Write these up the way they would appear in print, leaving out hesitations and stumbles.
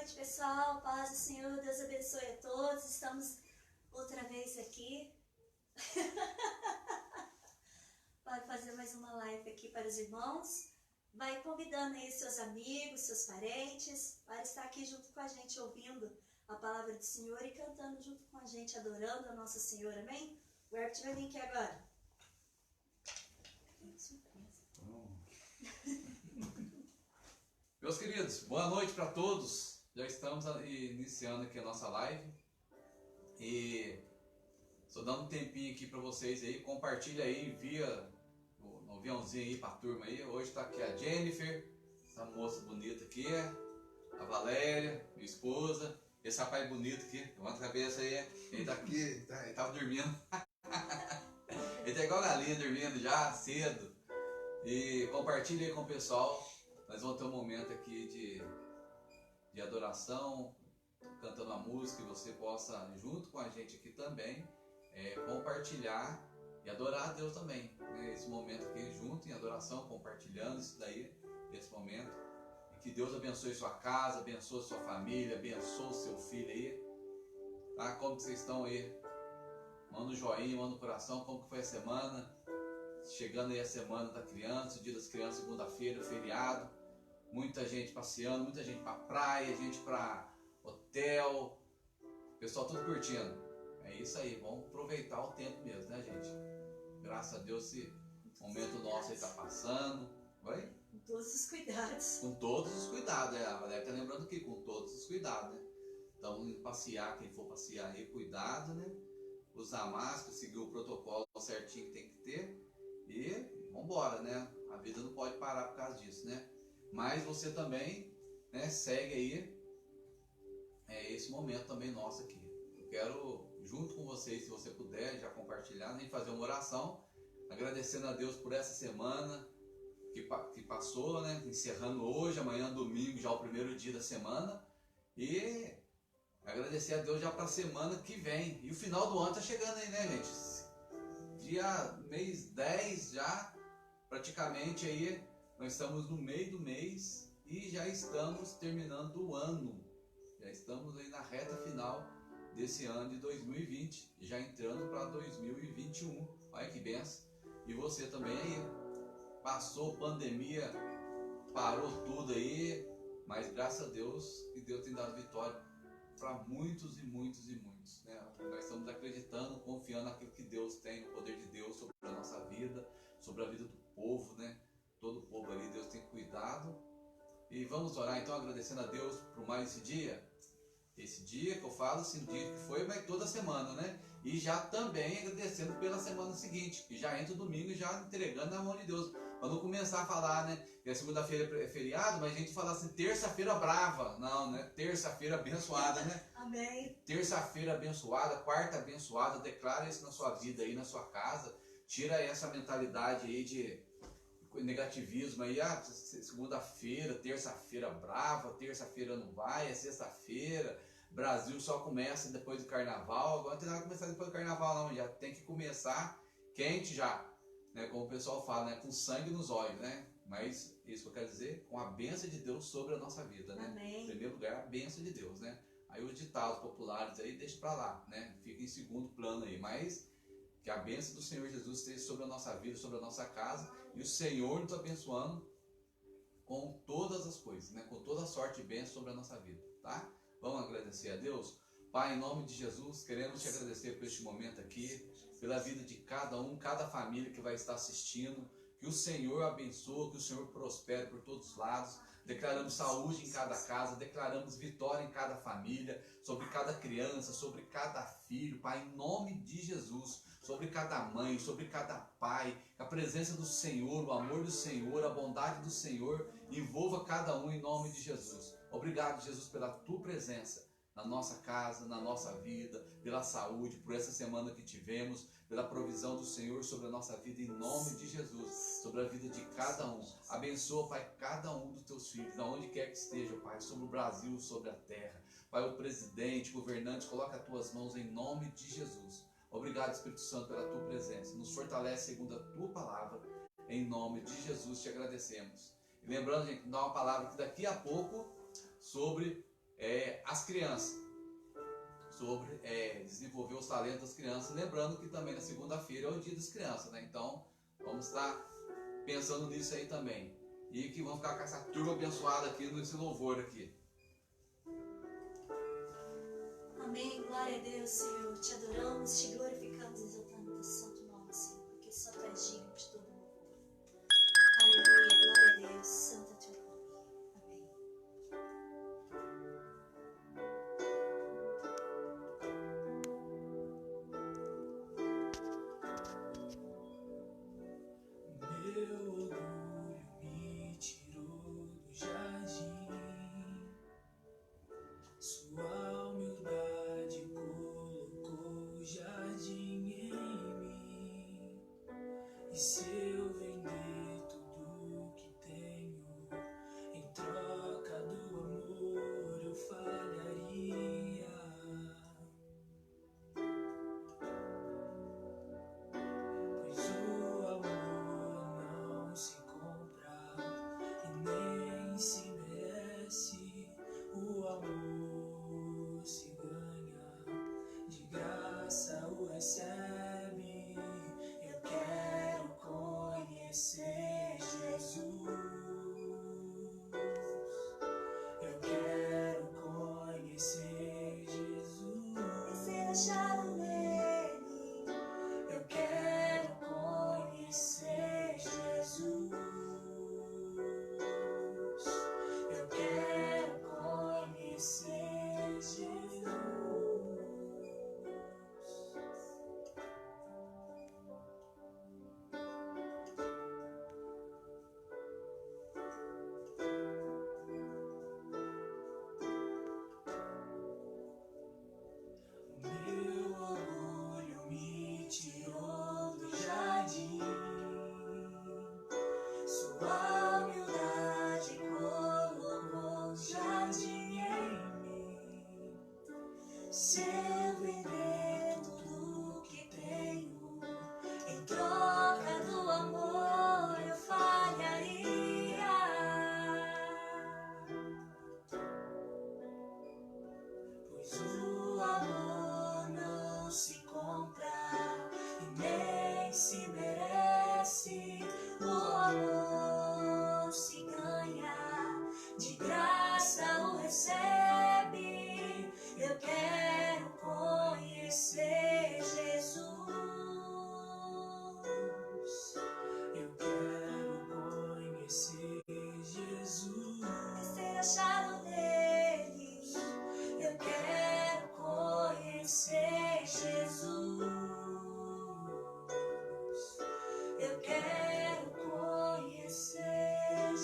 noite, pessoal. Paz do Senhor, Deus abençoe a todos. Estamos outra vez aqui para fazer mais uma live aqui para os irmãos. Vai convidando aí seus amigos, seus parentes, para estar aqui junto com a gente, ouvindo a palavra do Senhor e cantando junto com a gente, adorando a Nossa Senhora, amém? O Herbert vai vir aqui agora. Que surpresa. Meus queridos, boa noite para todos. Já estamos iniciando aqui a nossa live. E estou dando um tempinho aqui para vocês aí. Compartilha aí, envia no aviãozinho aí para a turma aí. Hoje está aqui a Jennifer, essa moça bonita aqui, a Valéria, minha esposa. Esse rapaz bonito aqui, levanta a cabeça aí. Ele tá aqui, ele tava dormindo. Ele tá igual a galinha dormindo já cedo. E compartilha aí com o pessoal. Nós vamos ter um momento aqui de adoração, cantando a música, e você possa, junto com a gente aqui também, compartilhar e adorar a Deus também. Né? Esse momento aqui junto em adoração, compartilhando isso daí, esse momento. E que Deus abençoe sua casa, abençoe sua família, abençoe seu filho aí. Tá? Como que vocês estão aí? Manda um joinha, manda um coração, como que foi a semana? Chegando aí a semana da criança, o dia das crianças, segunda-feira, feriado. Muita gente passeando, muita gente pra praia, gente pra hotel. Pessoal tudo curtindo. É isso aí, vamos aproveitar o tempo mesmo, né, gente? Graças a Deus esse momento nosso aí tá passando. Oi? Com todos os cuidados. Com todos os cuidados, a Valéria tá lembrando aqui, com todos os cuidados, né? Então, passear, quem for passear aí, cuidado, né? Usar máscara, seguir o protocolo certinho que tem que ter. E vambora, né? A vida não pode parar por causa disso, né? Mas você também, né, segue aí esse momento também nosso aqui. Eu quero, junto com vocês, se você puder, já compartilhar, nem fazer uma oração, agradecendo a Deus por essa semana que passou, né, encerrando hoje, amanhã domingo, já o primeiro dia da semana, e agradecer a Deus já para a semana que vem. E o final do ano tá chegando aí, né, gente? Mês 10 já, praticamente aí. Nós estamos no meio do mês e já estamos terminando o ano. Já estamos aí na reta final desse ano de 2020, já entrando para 2021. Olha que benção. E você também aí. Passou pandemia, parou tudo aí, mas graças a Deus que Deus tem dado vitória para muitos e muitos e muitos. Né? Nós estamos acreditando, confiando naquilo que Deus tem, no poder de Deus sobre a nossa vida, sobre a vida do povo, né? Todo o povo ali, Deus tem cuidado. E vamos orar então, agradecendo a Deus por mais esse dia. Esse dia que eu falo, assim, o dia que foi, mas toda semana, né? E já também agradecendo pela semana seguinte, que já entra o domingo já entregando na mão de Deus. Para não começar a falar, né? Que a segunda-feira é feriado, mas a gente fala assim, terça-feira brava. Não, né? Terça-feira abençoada, né? Amém. Terça-feira abençoada, quarta abençoada, declara isso na sua vida aí, na sua casa. Tira essa mentalidade aí de negativismo aí, segunda-feira, terça-feira brava, terça-feira não vai, é sexta-feira, Brasil só começa depois do carnaval, agora não tem nada a começar depois do carnaval não, já tem que começar quente já, né, como o pessoal fala, né, com sangue nos olhos, né, mas isso que eu quero dizer, com a bênção de Deus sobre a nossa vida, né, Amém. Em primeiro lugar, a bênção de Deus, né, aí os ditados populares aí, deixa pra lá, né, fica em segundo plano aí, mas que a bênção do Senhor Jesus esteja sobre a nossa vida, sobre a nossa casa, e o Senhor nos abençoando com todas as coisas, né? Com toda a sorte e bênção sobre a nossa vida, tá? Vamos agradecer a Deus? Pai, em nome de Jesus, queremos te agradecer por este momento aqui, pela vida de cada um, cada família que vai estar assistindo, que o Senhor abençoe, que o Senhor prospere por todos os lados. Declaramos saúde em cada casa, declaramos vitória em cada família, sobre cada criança, sobre cada filho, Pai, em nome de Jesus, sobre cada mãe, sobre cada pai, que a presença do Senhor, o amor do Senhor, a bondade do Senhor envolva cada um em nome de Jesus. Obrigado, Jesus, pela tua presença na nossa casa, na nossa vida, pela saúde, por essa semana que tivemos, pela provisão do Senhor sobre a nossa vida, em nome de Jesus, sobre a vida de cada um. Abençoa, Pai, cada um dos teus filhos, aonde quer que esteja, Pai, sobre o Brasil, sobre a terra. Pai, o presidente, governante, coloca as tuas mãos em nome de Jesus. Obrigado, Espírito Santo, pela tua presença. Nos fortalece segundo a tua palavra. Em nome de Jesus te agradecemos. E lembrando, gente, que dá uma palavra que daqui a pouco sobre as crianças, sobre desenvolver os talentos das crianças, lembrando que também na segunda-feira é o dia das crianças, né? Então vamos estar pensando nisso aí também, e que vamos ficar com essa turma abençoada aqui nesse louvor aqui. Amém, glória a Deus, Senhor, te adoramos, te glorificamos, exaltando o teu santo nome, Senhor, porque só tu és digno de todo louvor. Aleluia, glória a Deus, santo é teu nome. Meu orgulho me tirou do jardim, sua humildade colocou o jardim em mim. E se eu vender tudo que tenho em troca do amor, eu falharia. Pois o amor não se compra e nem se merece. O amor se ganha, de graça o recebe. Eu quero conhecer Jesus. Eu quero conhecer Jesus. E ser achado nele, Eu quero conhecer Jesus. Eu quero conhecer Jesus. Meu orgulho me tirou do jardim, sua humildade colocou o jardim em mim. Se eu vender tudo que tenho em troca do amor, eu falharia. Pois o amor não se compra e nem se merece. O amor se ganha, de graça o recebe. Eu quero conhecer Jesus. Eu quero conhecer Jesus. e ser achado nele, Eu quero conhecer Jesus. Eu quero conhecer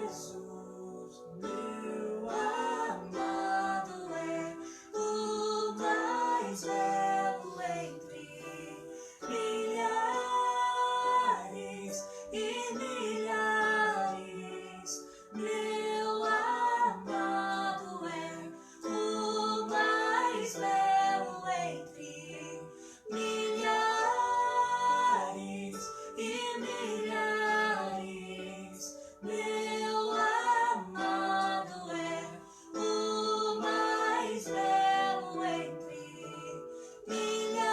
Jesus. Meu amado é o mais belo entre milhares e milhares. Meu amado é o mais belo entre milhares e milhares. Meu amado é o mais belo entre milhares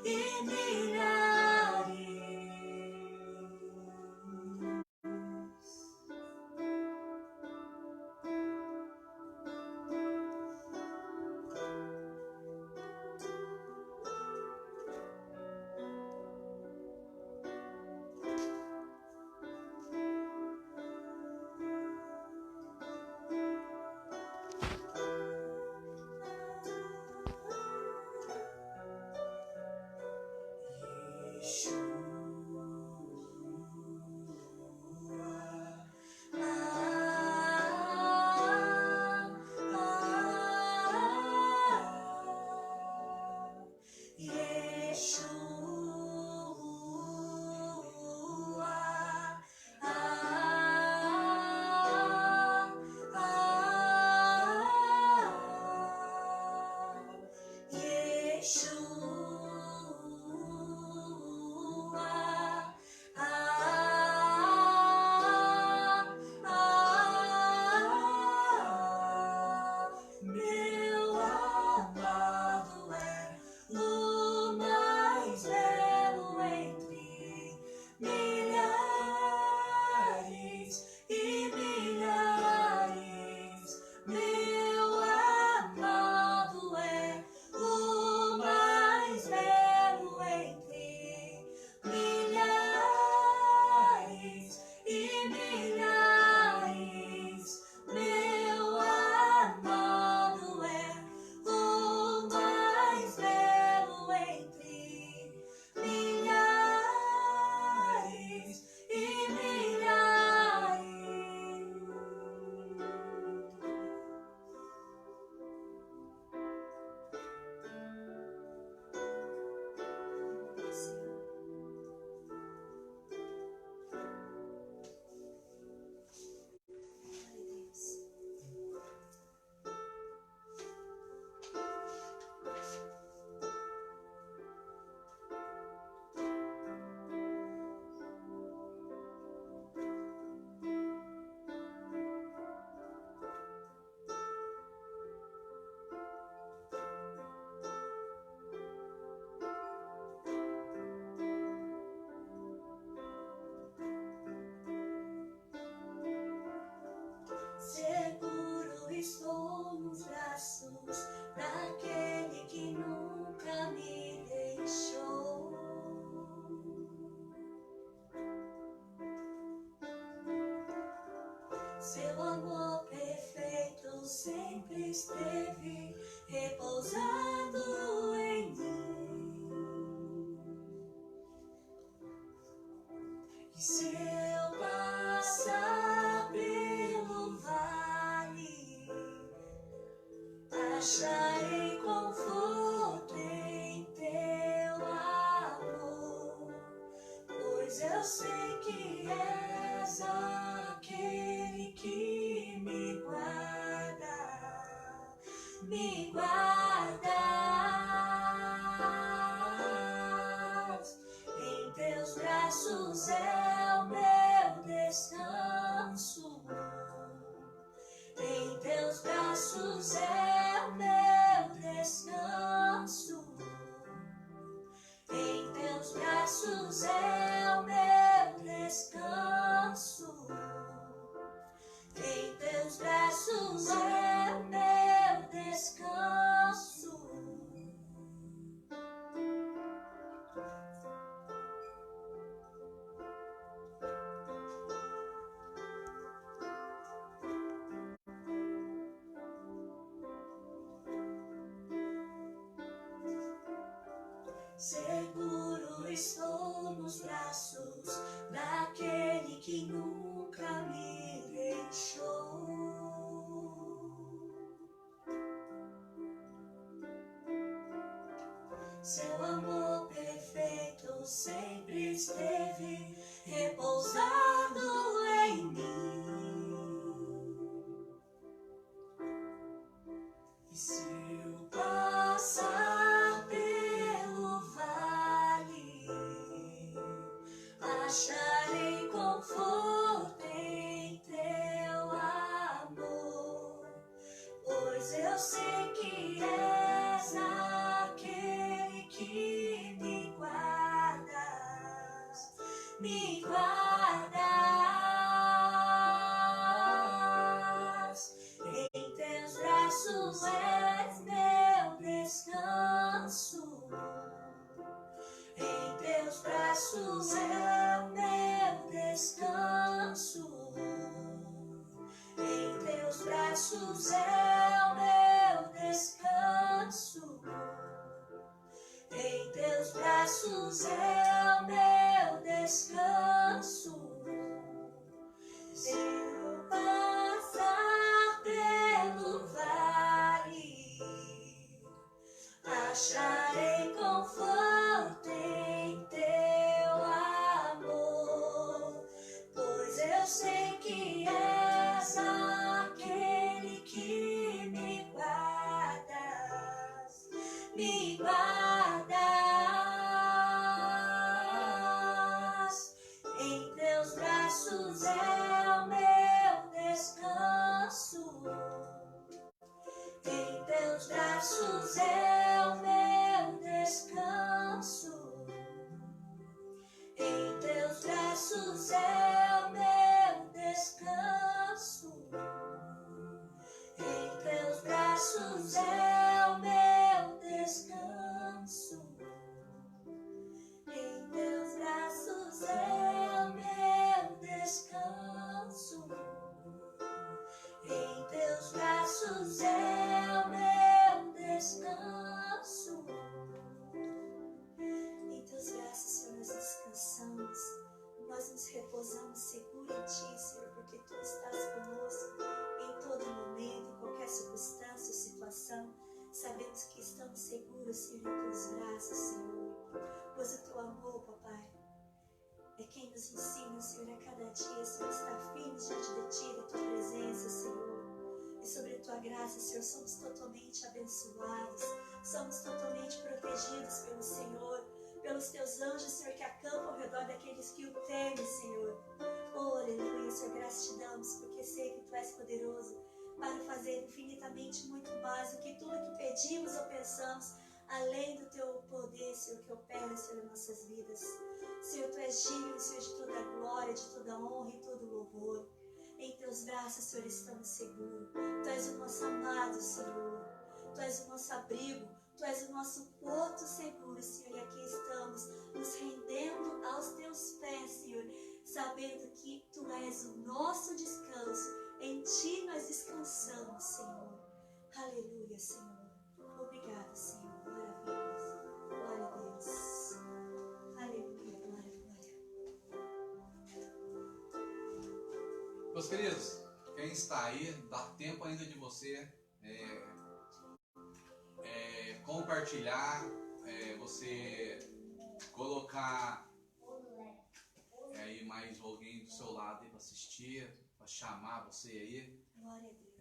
e milhares. Seu amor perfeito sempre esteve repousado em mim. E se eu passar pelo vale, acharei conforto em teu amor, pois eu sei que és aquele que me guarda, me guardas. Em teus braços é o meu descanso, em teus braços é o meu descanso, em teus braços é o meu descanso, em teus braços é o meu descanso. Seguro estou nos braços daquele que nunca me deixou. Seu amor perfeito sempre esteve repousado em mim. E se eu passar pelo vale, acharei conforto em teu amor, pois eu sei que és aquele que me guardas, me guardas. Em teus braços és meu descanso, em teus braços é o meu descanso, em teus braços é o meu descanso, em teus braços é o meu descanso. Se eu passar pelo vale, acharei conforto em teu amor, pois eu sei que és aquele que me guardas, me guardas. Em teus braços é o meu descanso, em teus braços é o meu descanso, em teus braços é o meu descanso, em teus braços é o meu descanso, em teus braços é o meu descanso, em teus braços é o meu descanso. Em teus braços, Senhor, nós descansamos, nós nos repousamos seguro em Ti, Senhor, porque Tu estás conosco em todo momento, em qualquer circunstância ou situação. Sabemos que estamos seguros, Senhor, em Teus braços, Senhor, pois o Teu amor, Papai, é quem nos ensina, Senhor, a cada dia, Senhor, estar firmes diante de Ti, da Tua presença, Senhor. E sobre a Tua graça, Senhor, somos totalmente abençoados, somos totalmente protegidos pelo Senhor, pelos Teus anjos, Senhor, que acampam ao redor daqueles que o temem, Senhor. Oh, aleluia, Senhor, graças Te damos, porque sei que Tu és poderoso para fazer infinitamente muito mais do que tudo que pedimos ou pensamos, além do Teu poder, Senhor, que opera, Senhor, em nossas vidas. Senhor, Tu és digno, Senhor, de toda a glória, de toda a honra e todo o louvor. Em Teus braços, Senhor, estamos seguros. Tu és o nosso amado, Senhor. Tu és o nosso abrigo. Tu és o nosso porto seguro, Senhor. E aqui estamos, nos rendendo aos Teus pés, Senhor, sabendo que Tu és o nosso descanso Em Ti nós descansamos, Senhor. Aleluia, Senhor. Obrigada, Senhor. Glória a Deus. Glória a Deus. Aleluia, glória, glória. Meus queridos, quem está aí, dá tempo ainda de você compartilhar, você colocar aí mais alguém do seu lado para assistir, para chamar você aí. Glória a Deus.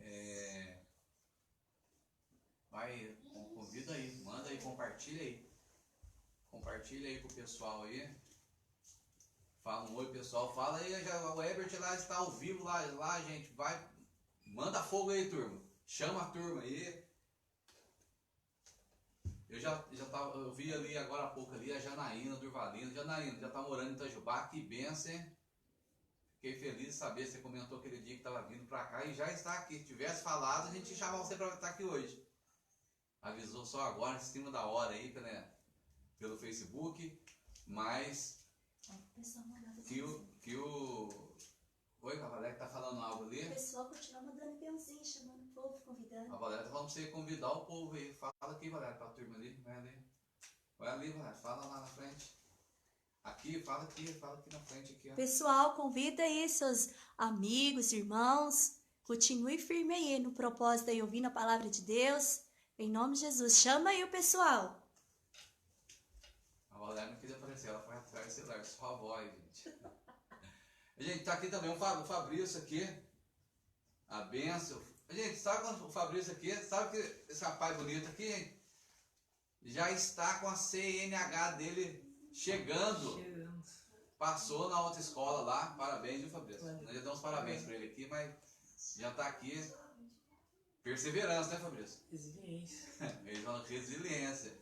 Vai, convida aí, manda aí, compartilha aí. Compartilha aí pro pessoal aí. Fala um oi, pessoal. Fala aí, o Herbert lá está ao vivo lá, gente. Vai, manda fogo aí, turma. Chama a turma aí. Eu vi ali agora há pouco ali a Janaína Durvalino. Janaína, já tá morando em Itajubá, que benção, hein? Fiquei feliz de saber, você comentou aquele dia que estava vindo para cá e já está aqui. Se tivesse falado, a gente chamava você para estar aqui hoje. Avisou só agora, em cima da hora aí, pelo Facebook, mas que o... Oi, a Valéria tá falando algo ali? O pessoal continua mandando benzinho, chamando o povo, convidando. A Valéria tá falando pra você convidar o povo aí. Fala aqui, Valéria, pra turma ali. Vai ali, Valéria, fala lá na frente. Aqui, fala aqui na frente. Aqui, ó. Pessoal, convida aí seus amigos, irmãos. Continue firme aí no propósito aí, ouvindo a palavra de Deus. Em nome de Jesus, chama aí o pessoal. A Valéria não quis aparecer, ela foi atrás do celular, só a voz, gente. Gente, tá aqui também o Fabrício aqui. A benção. Gente, sabe quando o Fabrício aqui, sabe que esse rapaz bonito aqui, gente, já está com a CNH dele chegando. Passou na outra escola lá. Parabéns, viu, Fabrício? Nós já damos parabéns para ele aqui, mas já tá aqui. Perseverança, né, Fabrício? Resiliência. Eles falam resiliência.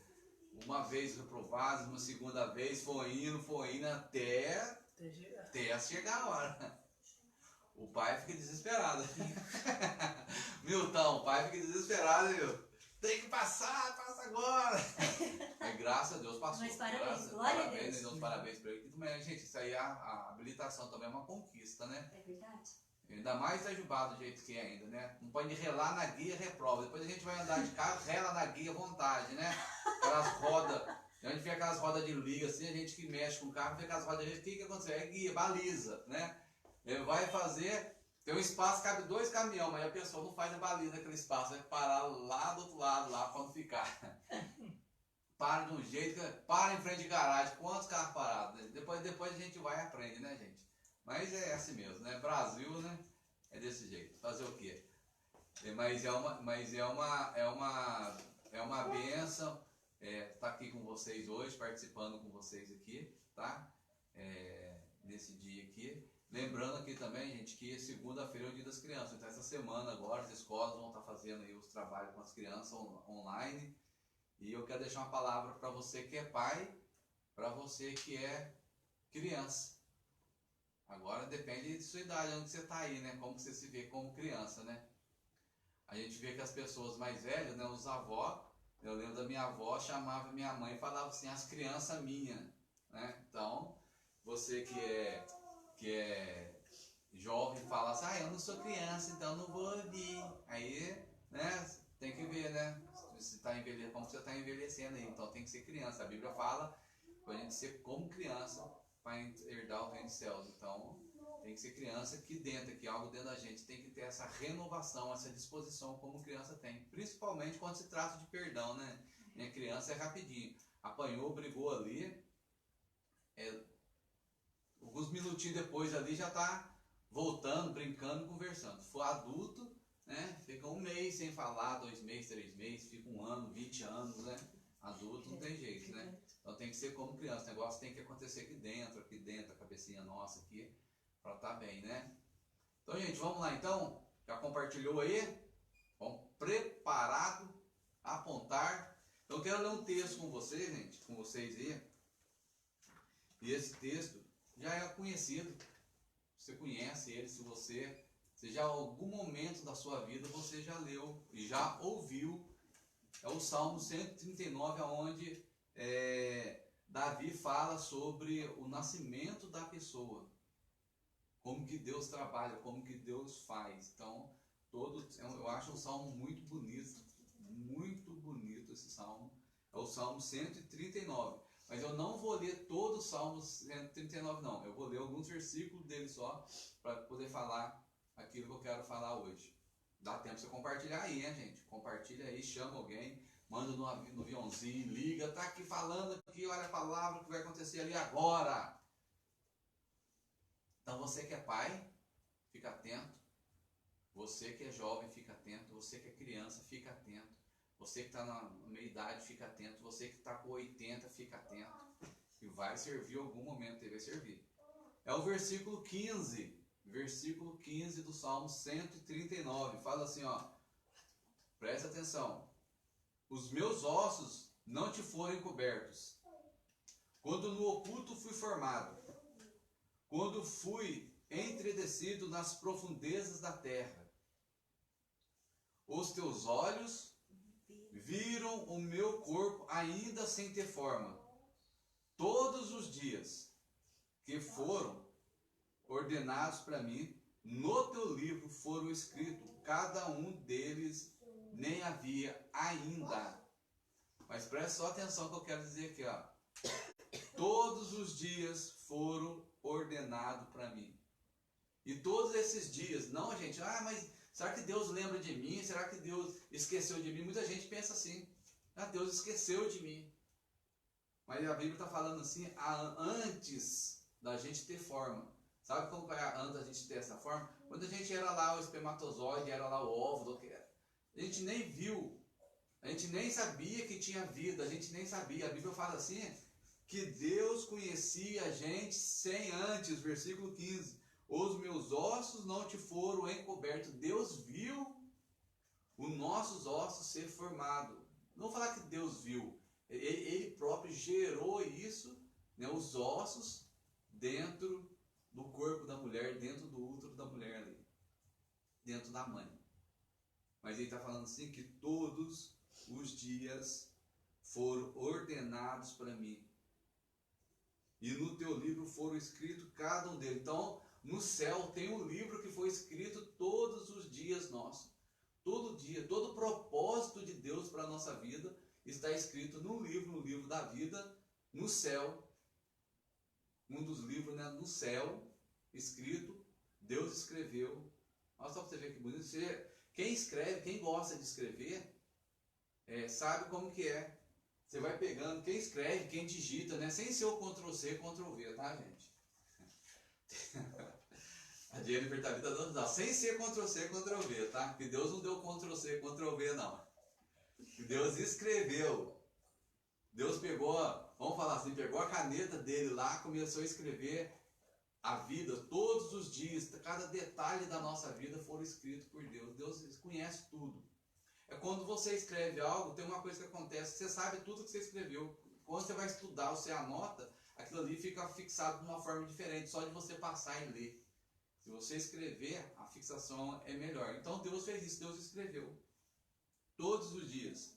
Uma vez reprovado, uma segunda vez, foi indo até chegar a hora. O pai fica desesperado. Milton, o pai fica desesperado, viu? Tem que passar, passa agora. Mas graças a Deus passou. Mas parabéns, glória a Deus. Damos parabéns para ele. Também, gente, isso aí, a habilitação também é uma conquista, né? É verdade? Ainda mais Itajubá do jeito que é ainda, né? Não pode relar na guia, reprova. Depois a gente vai andar de carro, rela na guia à vontade, né? Aquelas rodas, a gente vê aquelas rodas de liga assim, a gente que mexe com o carro, vê aquelas rodas de liga, o que acontece? É guia, baliza, né? Ele vai fazer, tem um espaço, cabe 2 caminhões, mas a pessoa não faz a baliza naquele espaço, vai parar lá do outro lado, lá pra não ficar. Para de um jeito, para em frente de garagem, quantos carros parados? Depois a gente vai e aprende, né, gente? Mas é assim mesmo, né? Brasil, né? É desse jeito. Fazer o quê? Mas é uma bênção estar aqui com vocês hoje, participando com vocês aqui, tá? Nesse dia aqui. Lembrando aqui também, gente, que segunda-feira é o Dia das Crianças. Então essa semana agora as escolas vão estar fazendo aí os trabalhos com as crianças online. E eu quero deixar uma palavra para você que é pai, para você que é criança. Agora depende de sua idade, onde você está aí, né? Como você se vê como criança, né? A gente vê que as pessoas mais velhas, né? Os avós, eu lembro da minha avó, chamava minha mãe e falava assim, as crianças minhas, né? Então, você que é jovem fala assim, eu não sou criança, então não vou ouvir. Aí, né? Tem que ver, né? Se tá envelhecendo, como você está envelhecendo aí. Então tem que ser criança. A Bíblia fala para a gente ser como criança para herdar o reino dos céus. Então, tem que ser criança aqui dentro, que algo dentro da gente tem que ter essa renovação, essa disposição como criança tem. Principalmente quando se trata de perdão, né? Minha criança é rapidinho. Apanhou, brigou ali. Alguns minutinhos depois ali já está voltando, brincando, conversando. Se for adulto, né? Fica 1 mês sem falar, 2 meses, 3 meses, fica 1 ano, 20 anos, né? Adulto não tem jeito, né? Então tem que ser como criança, o negócio tem que acontecer aqui dentro, a cabecinha nossa aqui, para estar bem, né? Então, gente, vamos lá então. Já compartilhou aí? Vamos preparado, apontar. Então, eu quero ler um texto com vocês, gente, com vocês aí. E esse texto já é conhecido. Você conhece ele, se já em algum momento da sua vida você já leu e já ouviu. É o Salmo 139, onde Davi fala sobre o nascimento da pessoa. como que Deus trabalha, como que Deus faz. Então, eu acho um salmo muito bonito esse salmo. É o Salmo 139. Mas eu não vou ler todo o Salmo 139 não. Eu vou ler alguns versículos dele só, para poder falar aquilo que eu quero falar hoje. Dá tempo você compartilhar aí, hein, gente? Compartilha aí, chama alguém, manda no aviãozinho, liga, tá aqui falando aqui, olha a palavra que vai acontecer ali agora. Então você que é pai, fica atento. Você que é jovem, fica atento. Você que é criança, fica atento. Você que está na meia idade, fica atento. Você que está com 80, fica atento. E vai servir em algum momento, ele vai servir. É o versículo 15. Versículo 15 do Salmo 139. Fala assim, ó. Presta atenção. Os meus ossos não te foram encobertos. Quando no oculto fui formado. Quando fui entredecido nas profundezas da terra. Os teus olhos viram o meu corpo ainda sem ter forma. Todos os dias que foram ordenados para mim, no teu livro foram escritos, cada um deles nem havia ainda. Mas presta só atenção que eu quero dizer aqui, ó. Todos os dias foram ordenados para mim. E todos esses dias, não, gente, mas será que Deus lembra de mim? Será que Deus esqueceu de mim? Muita gente pensa assim, Deus esqueceu de mim. Mas a Bíblia está falando assim, antes da gente ter forma. Sabe como foi antes da gente ter essa forma? Quando a gente era lá o espermatozoide, era lá o óvulo, a gente nem viu, a gente nem sabia que tinha vida, a gente nem sabia. A Bíblia fala assim, que Deus conhecia a gente sem antes, versículo 15. Os meus ossos não te foram encobertos. Deus viu os nossos ossos ser formados. Não vou falar que Deus viu. Ele próprio gerou isso, né, os ossos dentro do corpo da mulher, dentro do útero da mulher ali. Dentro da mãe. Mas ele está falando assim que todos os dias foram ordenados para mim. E no teu livro foram escritos cada um deles. Então, no céu tem um livro que foi escrito todos os dias nossos. Todo dia, todo propósito de Deus para a nossa vida está escrito no livro da vida, no céu. Um dos livros, né, no céu, escrito, Deus escreveu. Olha só para você ver que bonito. Quem escreve, quem gosta de escrever, sabe como que é. Você vai pegando, quem escreve, quem digita, né, sem ser o Ctrl+C, Ctrl+V, tá, gente? A Jennifer tá dando, sem ser Ctrl+C, Ctrl+V, tá? Porque Deus não deu Ctrl+C, Ctrl+V, não. Deus escreveu. Deus pegou, vamos falar assim, pegou a caneta dele lá, começou a escrever a vida, todos os dias, cada detalhe da nossa vida foram escritos por Deus. Deus conhece tudo. É quando você escreve algo, tem uma coisa que acontece, você sabe tudo que você escreveu. Quando você vai estudar, você anota, aquilo ali fica fixado de uma forma diferente, só de você passar e ler. Se você escrever, a fixação é melhor. Então Deus fez isso, Deus escreveu. Todos os dias.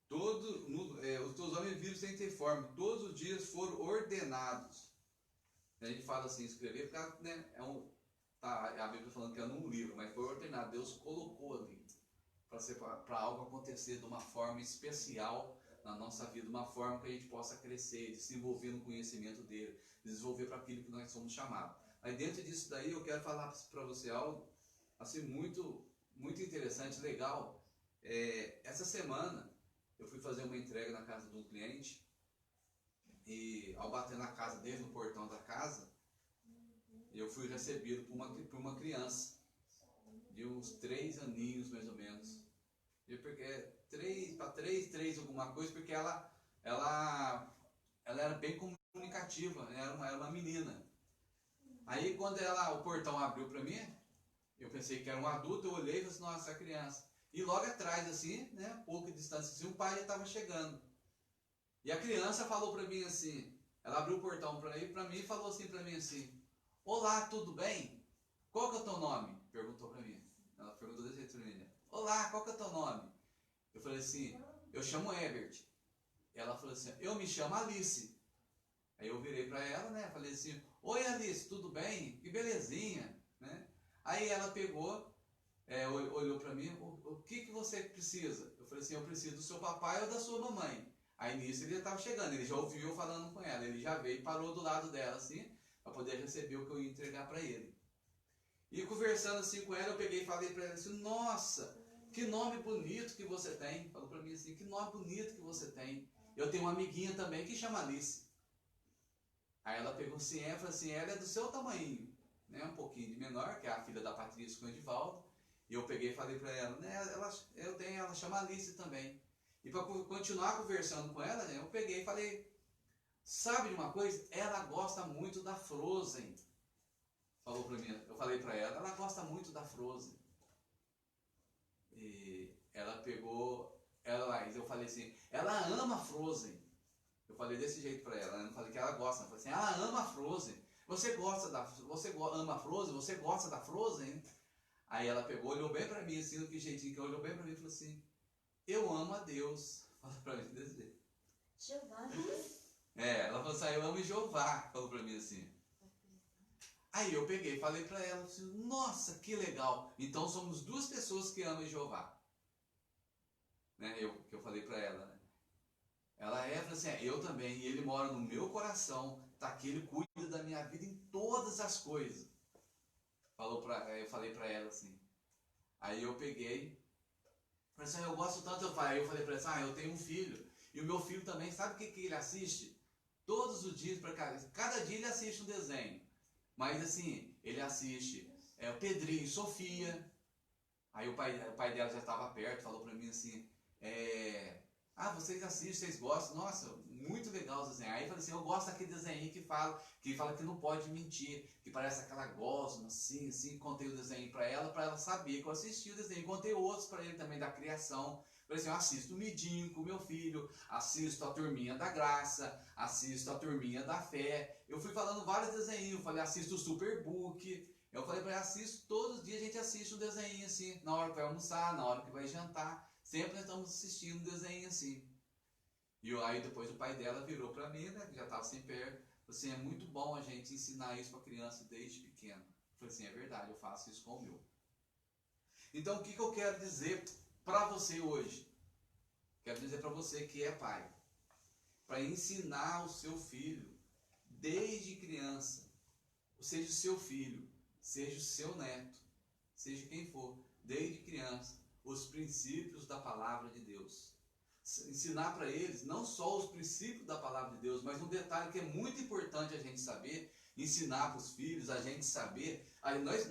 Os teus olhos viram sem ter forma. Todos os dias foram ordenados. A gente fala assim, escrever, porque, né, a Bíblia falando que é num livro, mas foi ordenado. Deus colocou ali para algo acontecer de uma forma especial na nossa vida, uma forma que a gente possa crescer, desenvolver no conhecimento dele, desenvolver para aquilo que nós somos chamados. Aí dentro disso daí eu quero falar para você algo assim muito, muito interessante, legal. Essa semana eu fui fazer uma entrega na casa de um cliente e ao bater na casa dele, no portão da casa, eu fui recebido por uma criança de uns 3 aninhos mais ou menos. Porque 3 alguma coisa, porque ela era bem comunicativa, era uma menina. Aí quando o portão abriu para mim, eu pensei que era um adulto, eu olhei e falei assim, nossa, essa criança. E logo atrás, assim, né, pouca distância, assim, o pai já estava chegando. E a criança falou para mim assim, ela abriu o portão para mim e falou assim para mim assim, olá, tudo bem? Qual que é o teu nome? Perguntou para mim. Ela perguntou desse jeito para mim. Olá, qual que é o teu nome? Eu falei assim, eu chamo Ebert. Ela falou assim, eu me chamo Alice. Aí eu virei para ela, né? Falei assim, oi Alice, tudo bem? Que belezinha, né? Aí ela pegou, olhou para mim, o que você precisa? Eu falei assim, eu preciso do seu papai ou da sua mamãe. Aí nisso ele estava chegando, ele já ouviu eu falando com ela, ele já veio e parou do lado dela assim, para poder receber o que eu ia entregar para ele. E conversando assim com ela, eu peguei e falei para ela assim, nossa, que nome bonito que você tem. Falou para mim assim, que nome bonito que você tem. Eu tenho uma amiguinha também que chama Alice. Aí ela pegou assim, falou assim, ela é do seu tamanho, né, um pouquinho de menor, que é a filha da Patrícia com o Edivaldo. E eu peguei e falei para ela, né, ela chama Alice também. E para continuar conversando com ela, né, eu peguei e falei, sabe de uma coisa? Ela gosta muito da Frozen. Falou para mim, eu falei para ela gosta muito da Frozen. E ela pegou, eu falei assim, ela ama Frozen. Eu falei desse jeito para ela, né? Não falei que ela gosta, eu falei assim, ela ama Frozen. Você ama Frozen? Você gosta da Frozen? Aí ela pegou, olhou bem para mim assim, que jeitinho que olhou bem para mim e falou assim, eu amo a Deus. Falou para mim desse jeito. Jeová. Ela falou assim, eu amo Jeová. Falou para mim assim. Aí eu peguei e falei para ela assim, nossa, que legal. Então somos duas pessoas que amam Jeová. Né? Que eu falei para ela, né? Ela falou assim, eu também, e ele mora no meu coração, tá aqui, ele cuida da minha vida em todas as coisas. Eu falei para ela assim. Aí eu peguei, falei assim, eu gosto tanto, eu falei para ela assim, eu tenho um filho, e o meu filho também, sabe o que ele assiste? Todos os dias, cada dia ele assiste um desenho. Mas assim, ele assiste o Pedrinho, Sofia. Aí o pai dela já estava perto, falou para mim assim, vocês assistem, vocês gostam, nossa, muito legal os desenhos. Aí eu falei assim, eu gosto daquele desenho que fala que não pode mentir, que parece aquela gosma, assim, contei o desenho para ela saber que eu assisti o desenho, contei outros para ele também da criação. Falei assim, eu assisto o Midinho com meu filho, assisto a Turminha da Graça, assisto a Turminha da Fé. Eu fui falando vários desenhos, falei, assisto o Superbook. Eu falei para ele, assisto, todos os dias a gente assiste um desenho assim, na hora que vai almoçar, na hora que vai jantar. Sempre nós estamos assistindo um desenho assim. E aí depois o pai dela virou para mim, né, que já estava sem perto, falou assim, é muito bom a gente ensinar isso para a criança desde pequena. Eu falei assim, é verdade, eu faço isso com o meu. Então o que eu quero dizer para você hoje? Quero dizer para você que é pai, para ensinar o seu filho desde criança, seja o seu filho, seja o seu neto, seja quem for, desde criança, os princípios da palavra de Deus. Ensinar para eles não só os princípios da palavra de Deus, mas um detalhe que é muito importante a gente saber, ensinar para os filhos, a gente saber,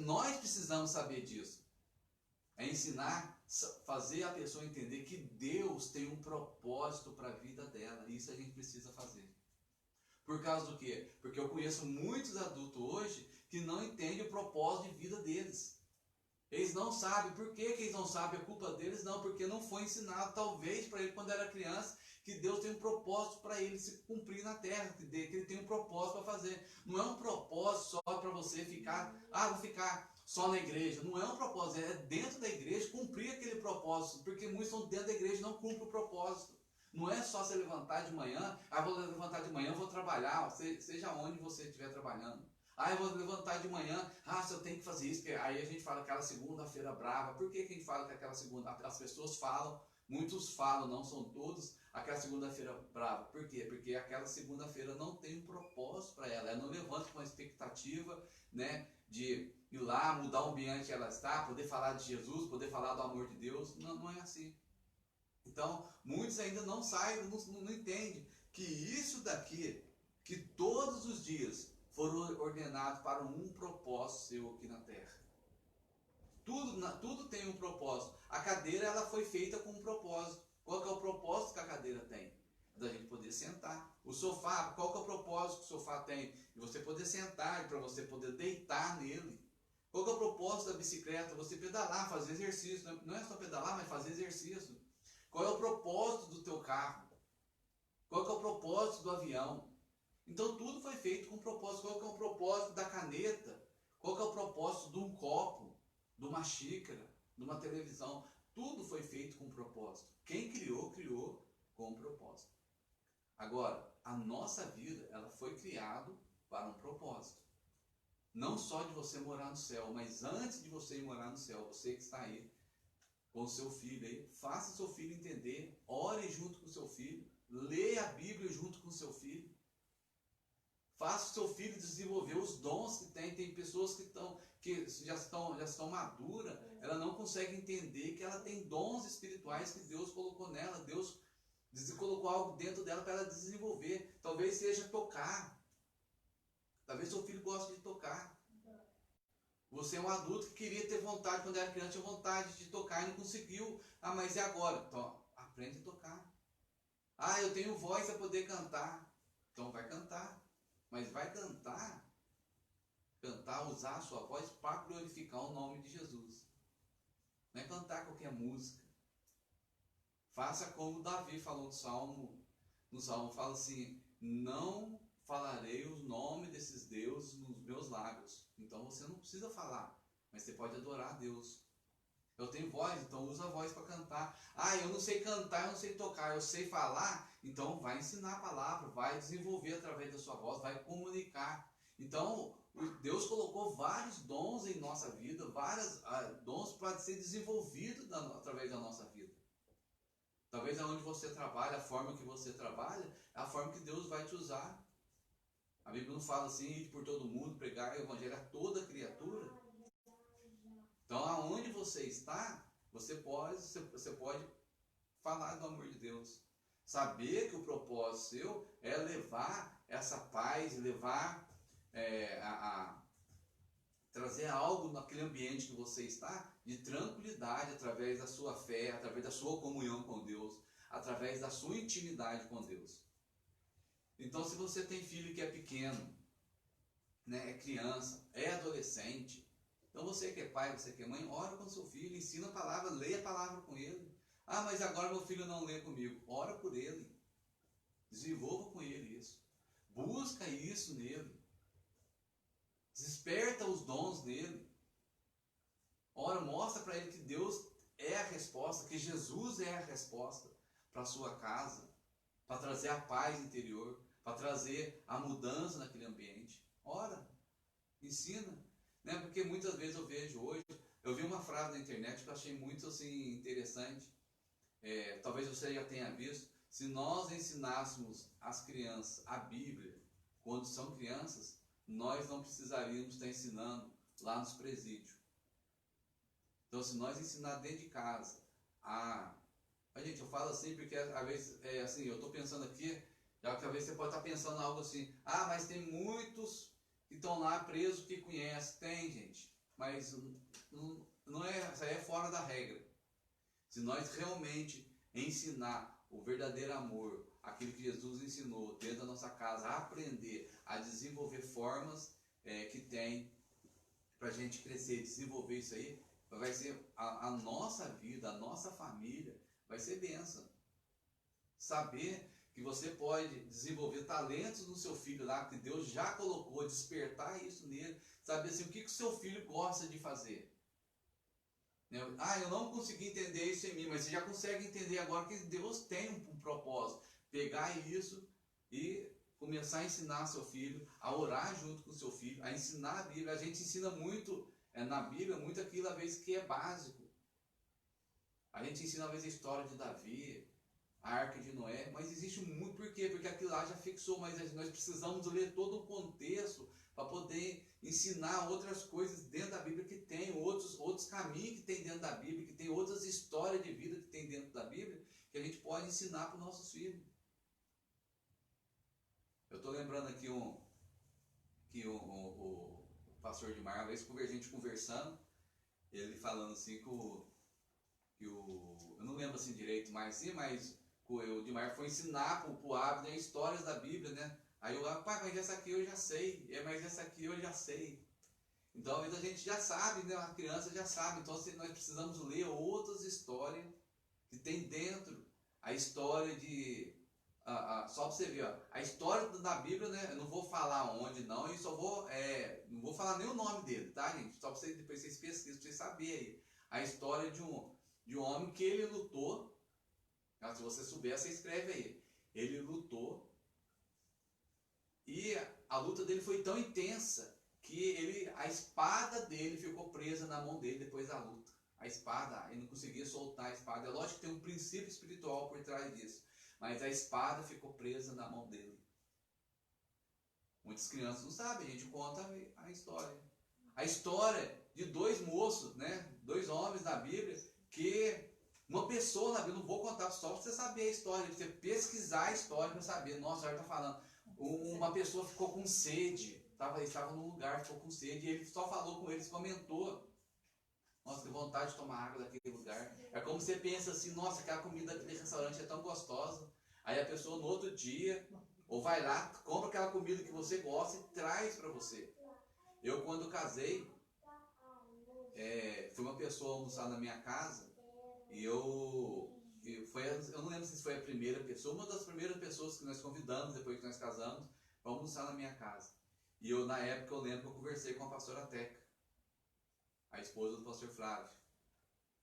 nós precisamos saber disso. É ensinar, fazer a pessoa entender que Deus tem um propósito para a vida dela. Isso a gente precisa fazer. Por causa do quê? Porque eu conheço muitos adultos hoje que não entendem o propósito de vida deles. Eles não sabem. Por que eles não sabem? A culpa deles não, porque não foi ensinado, talvez, para ele quando era criança, que Deus tem um propósito para ele se cumprir na terra, que ele tem um propósito para fazer. Não é um propósito só para você ficar, vou ficar só na igreja. Não é um propósito, é dentro da igreja cumprir aquele propósito, porque muitos estão dentro da igreja e não cumprem o propósito. Não é só você levantar de manhã, vou levantar de manhã, vou trabalhar, seja onde você estiver trabalhando. Eu vou levantar de manhã, se eu tenho que fazer isso, aí a gente fala aquela segunda-feira brava. Por que a gente fala que aquela segunda, as pessoas falam, muitos falam, não são todos, aquela segunda-feira brava. Por quê? Porque aquela segunda-feira não tem um propósito para ela, ela não levanta com a expectativa, né, de ir lá, mudar o ambiente que ela está, poder falar de Jesus, poder falar do amor de Deus. Não é assim. Então, muitos ainda não saem, não entendem que isso daqui, que todos os dias foram ordenados para um propósito seu aqui na terra. Tudo tem um propósito. A cadeira ela foi feita com um propósito. Qual que é o propósito que a cadeira tem? Da gente poder sentar. O sofá, qual que é o propósito que o sofá tem? De você poder sentar, para você poder deitar nele. Qual que é o propósito da bicicleta? Você pedalar, fazer exercício. Não é só pedalar, mas fazer exercício. Qual é o propósito do teu carro? Qual que é o propósito do avião? Então tudo foi feito com propósito. Qual que é o propósito da caneta? Qual que é o propósito de um copo, de uma xícara, de uma televisão? Tudo foi feito com propósito. Quem criou, criou com propósito. Agora, a nossa vida, ela foi criada para um propósito. Não só de você morar no céu, mas antes de você ir morar no céu, você que está aí com o seu filho aí, faça seu filho entender, ore junto com o seu filho, leia a Bíblia junto com o seu filho. Faça o seu filho desenvolver os dons que tem. Tem pessoas que já estão maduras, ela não consegue entender que ela tem dons espirituais que Deus colocou nela. Deus colocou algo dentro dela para ela desenvolver. Talvez seja tocar. Talvez seu filho goste de tocar. Você é um adulto que queria ter vontade, quando era criança, tinha vontade de tocar e não conseguiu. Ah, mas e agora? Então, aprende a tocar. Ah, eu tenho voz para poder cantar. Então vai cantar. Mas vai cantar, usar a sua voz para glorificar o nome de Jesus. Não é cantar qualquer música. Faça como Davi falou no Salmo fala assim, não falarei o nome desses deuses nos meus lábios. Então você não precisa falar, mas você pode adorar a Deus. Eu tenho voz, então usa a voz para cantar. Ah, eu não sei cantar, eu não sei tocar, eu sei falar. Então vai ensinar a palavra, vai desenvolver através da sua voz, vai comunicar. Então Deus colocou vários dons em nossa vida, vários dons para ser desenvolvido através da nossa vida. Talvez aonde você trabalha, a forma que você trabalha, é a forma que Deus vai te usar. A Bíblia não fala assim, ir por todo mundo, pregar o evangelho a toda criatura. Então, aonde você está, você pode falar do amor de Deus. Saber que o propósito seu é levar essa paz, levar trazer algo naquele ambiente que você está, de tranquilidade, através da sua fé, através da sua comunhão com Deus, através da sua intimidade com Deus. Então, se você tem filho que é pequeno, né, é criança, é adolescente, então você que é pai, você que é mãe, ora com seu filho, ensina a palavra, leia a palavra com ele. Ah, mas agora meu filho não lê comigo. Ora por ele. Desenvolva com ele isso. Busca isso nele. Desperta os dons nele. Ora, mostra para ele que Deus é a resposta, que Jesus é a resposta para a sua casa, para trazer a paz interior, para trazer a mudança naquele ambiente. Ora, ensina. Né? Porque muitas vezes eu vejo hoje, eu vi uma frase na internet que eu achei muito assim, interessante, talvez você já tenha visto, se nós ensinássemos as crianças a Bíblia quando são crianças, nós não precisaríamos estar ensinando lá nos presídios. Então, se nós ensinar dentro de casa gente, eu falo assim porque às vezes, assim, eu estou pensando aqui, já que às vezes você pode estar pensando algo assim, mas tem muitos que estão lá presos que conhecem. Tem, gente, mas não é, isso aí é fora da regra. Se nós realmente ensinar o verdadeiro amor, aquilo que Jesus ensinou dentro da nossa casa, a aprender, a desenvolver formas que tem para a gente crescer, desenvolver isso aí, vai ser a nossa vida, a nossa família, vai ser bênção. Saber que você pode desenvolver talentos no seu filho lá, que Deus já colocou, despertar isso nele, saber assim, o que o seu filho gosta de fazer. Eu não consegui entender isso em mim, mas você já consegue entender agora que Deus tem um propósito. Pegar isso e começar a ensinar seu filho, a orar junto com seu filho, a ensinar a Bíblia. A gente ensina muito na Bíblia, muito aquilo às vezes que é básico. A gente ensina às vezes a história de Davi, a Arca de Noé, mas existe muito. Por quê? Porque aquilo lá já fixou, mas nós precisamos ler todo o contexto para poder ensinar outras coisas dentro da Bíblia, que tem outros caminhos que tem dentro da Bíblia, que tem outras histórias de vida que tem dentro da Bíblia, que a gente pode ensinar para os nossos filhos. Eu estou lembrando aqui que o pastor Dimar, uma vez a gente conversando, ele falando assim eu não lembro assim direito, mas o Dimar foi ensinar para o Abner histórias da Bíblia, né? Aí eu, pai, mas essa aqui eu já sei, mas essa aqui eu já sei. Então, às vezes a gente já sabe, né? A criança já sabe, então nós precisamos ler outras histórias que tem dentro. A história de... só para você ver, a história da Bíblia, né? Eu não vou falar onde não, e só vou... não vou falar nem o nome dele, tá, gente? Só para vocês, depois vocês pesquisam, para vocês saberem aí. A história de um homem que ele lutou. Se você souber, você escreve aí. Ele lutou a luta dele foi tão intensa que a espada dele ficou presa na mão dele depois da luta. A espada, ele não conseguia soltar a espada. É lógico que tem um princípio espiritual por trás disso, mas a espada ficou presa na mão dele. Muitas crianças não sabem, a gente conta a história. A história de dois moços, né? 2 homens na Bíblia, que uma pessoa na Bíblia, não vou contar só para você saber a história, para você pesquisar a história para saber. Nossa, já está falando. Uma pessoa ficou com sede, estava num lugar, ficou com sede, e ele só falou com eles, comentou. Nossa, que vontade de tomar água daquele lugar. É como você pensa assim, nossa, aquela comida daquele restaurante é tão gostosa. Aí a pessoa no outro dia, ou vai lá, compra aquela comida que você gosta e traz para você. Eu, quando casei, foi uma pessoa almoçar na minha casa, e eu não lembro se foi a primeira pessoa, uma das primeiras pessoas que nós convidamos depois que nós casamos, para almoçar na minha casa. E eu, na época, eu lembro que eu conversei com a pastora Teca, a esposa do pastor Flávio.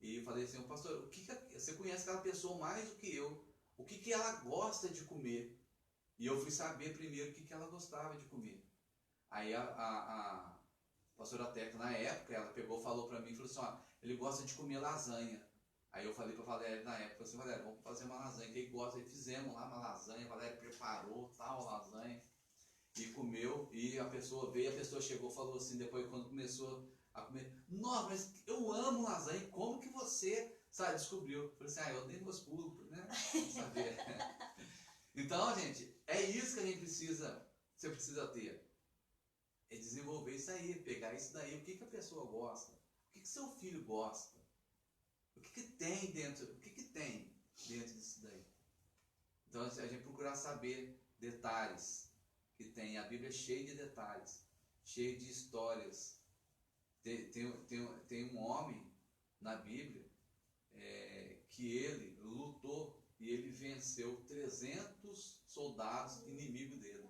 E falei assim, pastor, você conhece aquela pessoa mais do que eu, o que ela gosta de comer? E eu fui saber primeiro o que ela gostava de comer. Aí a pastora Teca, na época, ela pegou, falou para mim, falou assim, ele gosta de comer lasanha. Aí eu falei para a Valéria na época, assim, Valéria, vamos fazer uma lasanha, que ele gosta. Aí fizemos lá uma lasanha, a Valéria preparou tal lasanha e comeu. E a pessoa veio, a pessoa chegou e falou assim, depois quando começou a comer, nossa, mas eu amo lasanha, como que você, descobriu? Eu falei assim, eu dei meus pulos, né? Não saber. Então, gente, é isso que a gente você precisa ter. É desenvolver isso aí, pegar isso daí, o que a pessoa gosta, o que seu filho gosta. O que tem dentro disso daí? Então a gente procurar saber detalhes que tem. A Bíblia é cheia de detalhes, cheia de histórias. Tem um homem na Bíblia que ele lutou e ele venceu 300 soldados inimigos dele.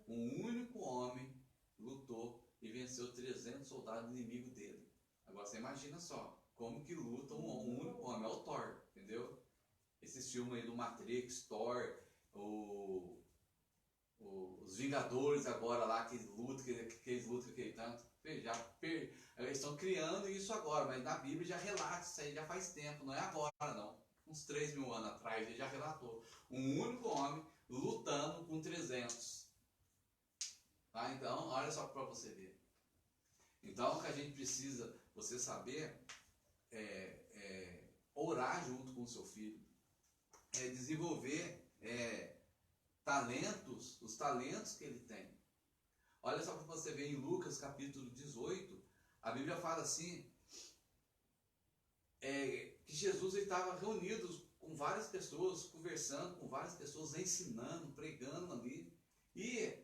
Um único homem lutou e venceu 300 soldados inimigos dele. Agora você imagina só. Como que luta um único homem, é o Thor, entendeu? Esses filmes aí do Matrix, Thor, os Vingadores agora lá, que eles lutam aquele tanto. Eles estão criando isso agora, mas na Bíblia já relata isso aí, já faz tempo, não é agora não. Uns 3.000 anos atrás ele já relatou. Um único homem lutando com 300. Tá? Então, olha só para você ver. Então, o que a gente precisa, você saber... orar junto com o seu filho, desenvolver os talentos que ele tem. Olha só para você ver em Lucas capítulo 18, a Bíblia fala assim, que Jesus estava reunido com várias pessoas, conversando com várias pessoas, ensinando, pregando ali, e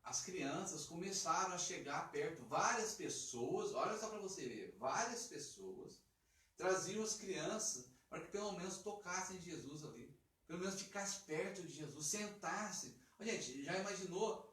as crianças começaram a chegar perto, várias pessoas, olha só para você ver, várias pessoas traziam as crianças para que pelo menos tocassem Jesus ali, pelo menos ficassem perto de Jesus, sentassem. Gente, já imaginou,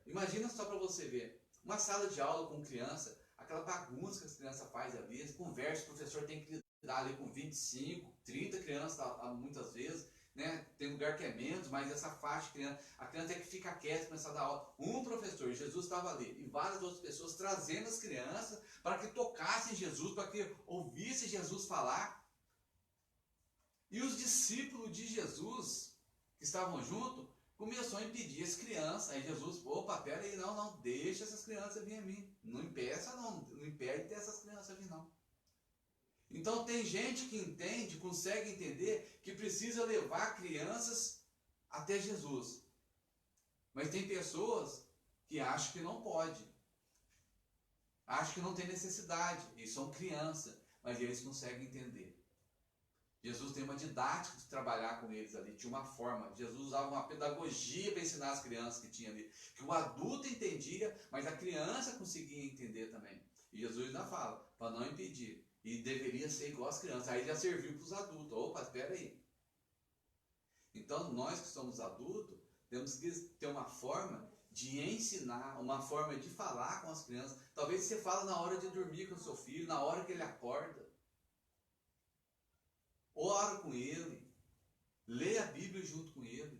imagina só para você ver, uma sala de aula com criança, aquela bagunça que as crianças fazem ali, eles conversam, o professor tem que lidar ali com 25, 30 crianças muitas vezes, né? Tem lugar que é menos, mas essa faixa de criança, a criança tem que ficar quieta, começar a dar aula. Um professor, Jesus estava ali, e várias outras pessoas trazendo as crianças para que tocassem Jesus, para que ouvissem Jesus falar. E os discípulos de Jesus, que estavam junto, começou a impedir as crianças. Aí Jesus, opa, pera aí, não, deixa essas crianças vir a mim. Não impeça não impede essas crianças vir não. Então tem gente que entende, consegue entender que precisa levar crianças até Jesus. Mas tem pessoas que acham que não pode. Acham que não tem necessidade. E são crianças, mas eles conseguem entender. Jesus tem uma didática de trabalhar com eles ali, tinha uma forma. Jesus usava uma pedagogia para ensinar as crianças que tinha ali. Que o adulto entendia, mas a criança conseguia entender também. E Jesus ainda fala, para não impedir. E deveria ser igual às crianças. Aí já serviu para os adultos. Opa, espera aí. Então, nós que somos adultos, temos que ter uma forma de ensinar, uma forma de falar com as crianças. Talvez você fale na hora de dormir com o seu filho, na hora que ele acorda. Ora com ele. Leia a Bíblia junto com ele.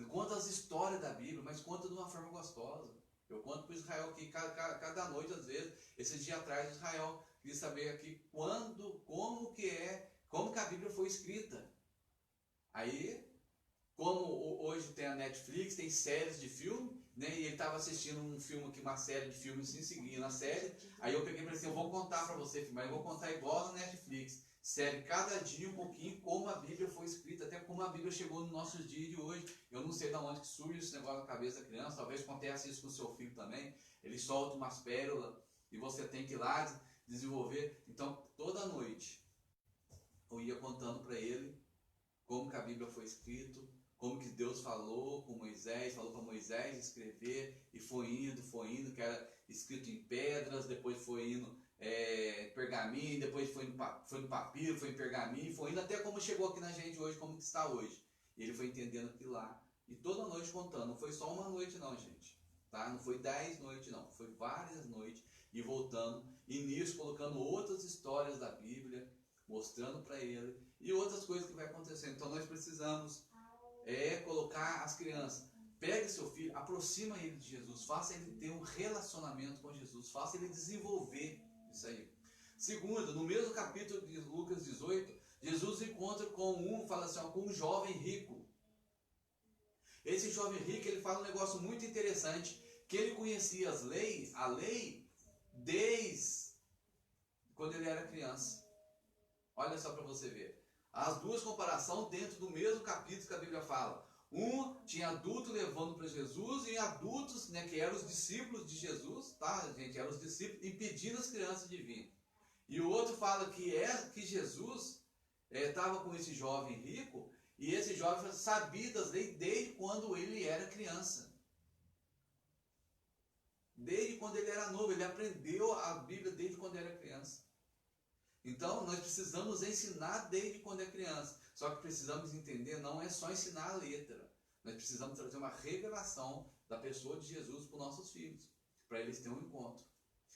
Conta as histórias da Bíblia, mas conta de uma forma gostosa. Eu conto para Israel aqui cada noite, às vezes. Esses dias atrás, Israel queria saber aqui como que a Bíblia foi escrita. Aí, como hoje tem a Netflix, tem séries de filme, né? E ele estava assistindo um filme aqui, uma série de filmes assim, seguindo a série. Aí eu peguei e falei assim, eu vou contar para você, mas eu vou contar igual na Netflix. Série, cada dia um pouquinho, como a Bíblia foi escrita, até como a Bíblia chegou nos nossos dias de hoje. Eu não sei de onde que surge esse negócio na cabeça da criança, talvez aconteça isso com o seu filho também. Ele solta umas pérolas e você tem que ir lá desenvolver. Então, toda noite, eu ia contando para ele como que a Bíblia foi escrita, como que Deus falou com Moisés, falou para Moisés escrever, e foi indo, que era escrito em pedras, depois foi indo pergaminho, depois foi no papiro, foi em pergaminho, foi indo até como chegou aqui na gente hoje, como que está hoje. E ele foi entendendo aquilo lá, e toda noite contando, não foi só uma noite não, gente, tá? Não foi 10 noites não, foi várias noites, e voltando, e nisso colocando outras histórias da Bíblia, mostrando para ele, e outras coisas que vai acontecendo. Então nós precisamos colocar as crianças, pegue seu filho, aproxima ele de Jesus, faça ele ter um relacionamento com Jesus, faça ele desenvolver isso aí. Segundo, no mesmo capítulo de Lucas 18, Jesus encontra com um jovem rico. Esse jovem rico, ele fala um negócio muito interessante, que ele conhecia a lei desde quando ele era criança. Olha só para você ver. As duas comparações dentro do mesmo capítulo que a Bíblia fala. Tinha adulto levando para Jesus e adultos, né, que eram os discípulos de Jesus, tá, gente? Eram os discípulos impedindo as crianças de vir. E o outro fala que Jesus estava com esse jovem rico e esse jovem sabia das leis desde quando ele era criança. Desde quando ele era novo, ele aprendeu a Bíblia desde quando era criança. Então, nós precisamos ensinar desde quando é criança. Só que precisamos entender, não é só ensinar a letra. Nós precisamos trazer uma revelação da pessoa de Jesus para os nossos filhos, para eles terem um encontro.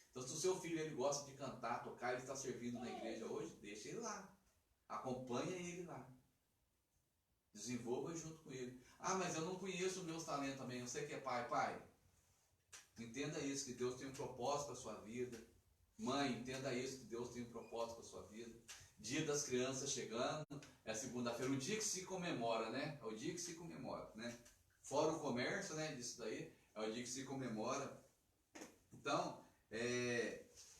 Então, se o seu filho ele gosta de cantar, tocar, ele está servindo na igreja hoje, deixa ele lá. Acompanha ele lá. Desenvolva junto com ele. Ah, mas eu não conheço os meus talentos também. Eu sei que é pai. Pai, entenda isso, que Deus tem um propósito para a sua vida. Mãe, entenda isso, que Deus tem um propósito para a sua vida. Dia das crianças chegando, é segunda-feira, o dia que se comemora, né? É o dia que se comemora, né? Fora o comércio, né, disso daí, é o dia que se comemora. Então,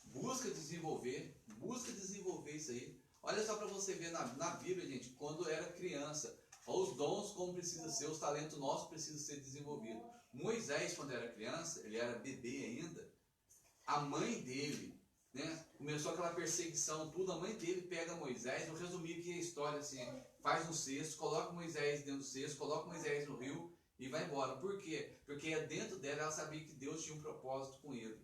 busca desenvolver isso aí. Olha só para você ver na Bíblia, gente, quando era criança, os dons como precisa ser, os talentos nossos precisam ser desenvolvidos. Moisés, quando era criança, ele era bebê ainda, a mãe dele, né, começou aquela perseguição, tudo, a mãe dele pega Moisés, eu resumi aqui a história assim, faz um cesto, coloca Moisés dentro do cesto, coloca Moisés no rio e vai embora. Por quê? Porque dentro dela ela sabia que Deus tinha um propósito com ele.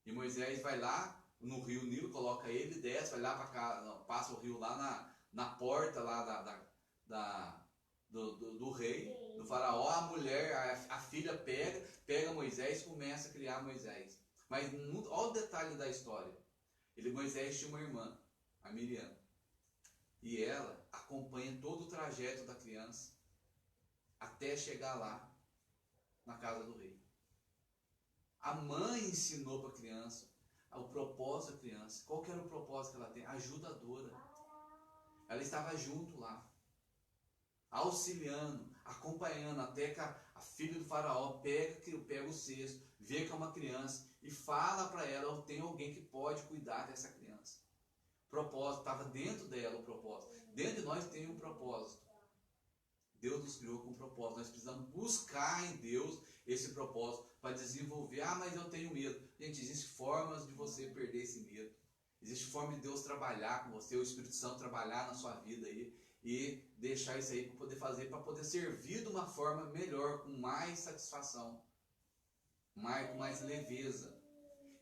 E Moisés vai lá no rio Nilo, coloca ele, desce, vai lá para cá, passa o rio lá na porta lá do rei, do faraó. A mulher, a filha pega Moisés e começa a criar Moisés. Mas olha o detalhe da história. Moisés tinha uma irmã, a Miriam. E ela acompanha todo o trajeto da criança até chegar lá na casa do rei. A mãe ensinou para a criança o propósito da criança. Qual que era o propósito que ela tem? Ajudadora. Ela estava junto lá, auxiliando, acompanhando, até que a filha do faraó pega o cesto, vê que é uma criança e fala para ela, tem alguém que pode cuidar dessa criança. Propósito, estava dentro dela o propósito. Dentro de nós tem um propósito. Deus nos criou com um propósito. Nós precisamos buscar em Deus esse propósito para desenvolver. Ah, mas eu tenho medo. Gente, existem formas de você perder esse medo. Existe forma de Deus trabalhar com você, o Espírito Santo trabalhar na sua vida aí e deixar isso aí para poder fazer, para poder servir de uma forma melhor, com mais satisfação, com mais leveza.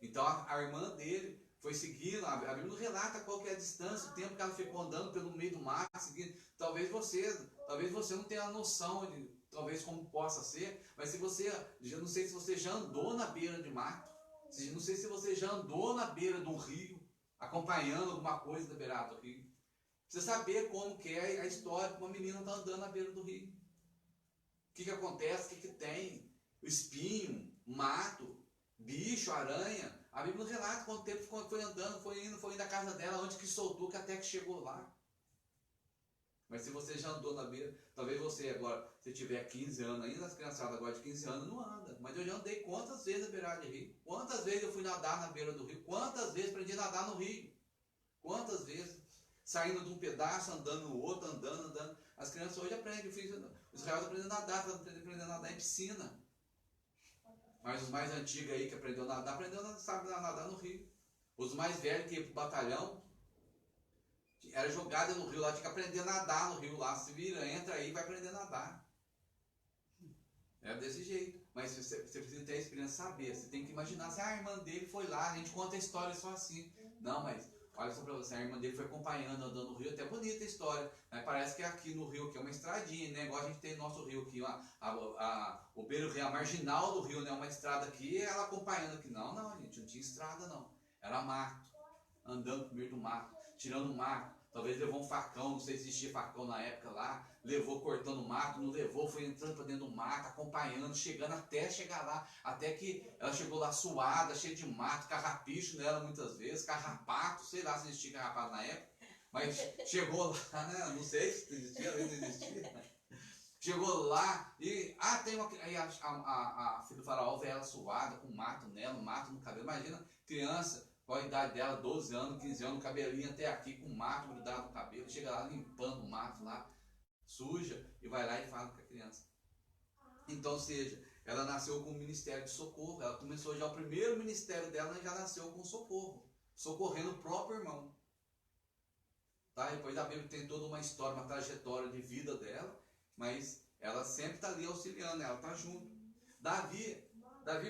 Então a irmã dele foi seguindo, a Bíblia não relata qual que é a distância, o tempo que ela ficou andando pelo meio do mar, seguindo. Talvez você não tenha a noção de, talvez como possa ser, mas se você, eu não sei se você já andou na beira de mato, não sei se você já andou na beira de um rio, acompanhando alguma coisa da beirada do rio. Precisa saber como que é a história que uma menina está andando na beira do rio. que acontece? O que tem? O espinho, mato, bicho, aranha. A Bíblia não relata quanto tempo foi andando, foi indo da casa dela, onde que soltou, que até que chegou lá. Mas se você já andou na beira, talvez você agora, se tiver 15 anos, ainda as criançadas agora de 15 anos não andam. Mas eu já andei quantas vezes na beirada de rio? Quantas vezes eu fui nadar na beira do rio? Quantas vezes aprendi a nadar no rio? Quantas vezes? Saindo de um pedaço, andando no outro, andando. As crianças hoje aprendem, os israelitas aprendem a nadar, aprendendo a nadar em piscina. Mas os mais antigos aí que aprendeu a nadar, sabe nadar no rio. Os mais velhos que iam para o batalhão, era jogada no rio lá, tinha que aprender a nadar no rio lá. Se vira, entra aí e vai aprender a nadar. É desse jeito. Mas você precisa ter a experiência, saber. Você tem que imaginar, se a irmã dele foi lá, a gente conta a história só assim. Não, mas olha só pra você, a irmã dele foi acompanhando, andando no rio, até bonita a história. Mas parece que aqui no rio, que é uma estradinha, né? Igual a gente tem no nosso rio aqui, o beiro-rio, a marginal do rio, né? Uma estrada aqui, e ela acompanhando aqui. Não, gente, não tinha estrada não. Era mato. Andando no meio do mato, tirando mato. Talvez levou um facão, não sei se existia facão na época lá, levou cortando mato, não levou, foi entrando para dentro do mato, acompanhando, chegando até chegar lá, até que ela chegou lá suada, cheia de mato, carrapicho nela muitas vezes, carrapato, sei lá se existia carrapato na época, mas chegou lá, né? Não sei se existia, às vezes não existia. Chegou lá e, tem uma, aí a filha do faraó vê ela suada, com mato nela, mato no cabelo, imagina, criança, qual a idade dela, 12 anos, 15 anos, cabelinho até aqui, com mato grudado no cabelo, chega lá limpando o mato lá, suja, e vai lá e fala com a criança. Então, ou seja, ela nasceu com o ministério de socorro, ela começou já o primeiro ministério dela, já nasceu com socorro, socorrendo o próprio irmão. Tá? Depois a Bíblia tem toda uma história, uma trajetória de vida dela, mas ela sempre está ali auxiliando, ela está junto. Davi,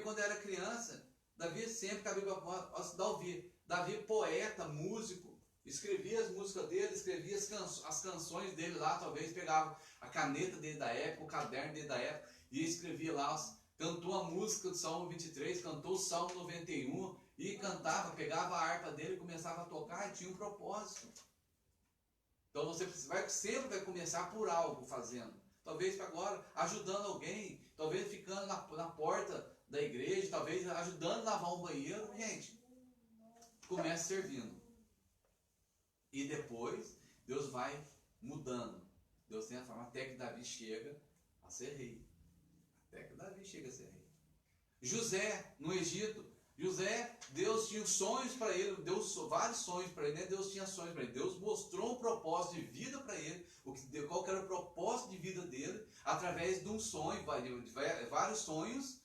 quando era criança, Davi sempre, que a Bíblia possa ouvir, Davi poeta, músico, escrevia as músicas dele, escrevia as canções dele lá, talvez pegava a caneta dele da época, o caderno dele da época, e escrevia lá, cantou a música do Salmo 23, cantou o Salmo 91, e cantava, pegava a harpa dele, começava a tocar e tinha um propósito. Então você sempre vai começar por algo fazendo. Talvez agora ajudando alguém, talvez ficando na porta da igreja, talvez ajudando a lavar um banheiro. Gente, comece servindo. E depois Deus vai mudando. Deus tem a forma até que Davi chega a ser rei. Até que Davi chega a ser rei. José, no Egito, Deus tinha sonhos para ele, Deus vários sonhos para ele, né? Deus tinha sonhos para ele. Deus mostrou um propósito de vida para ele, qual que era o propósito de vida dele, através de um sonho, vários sonhos.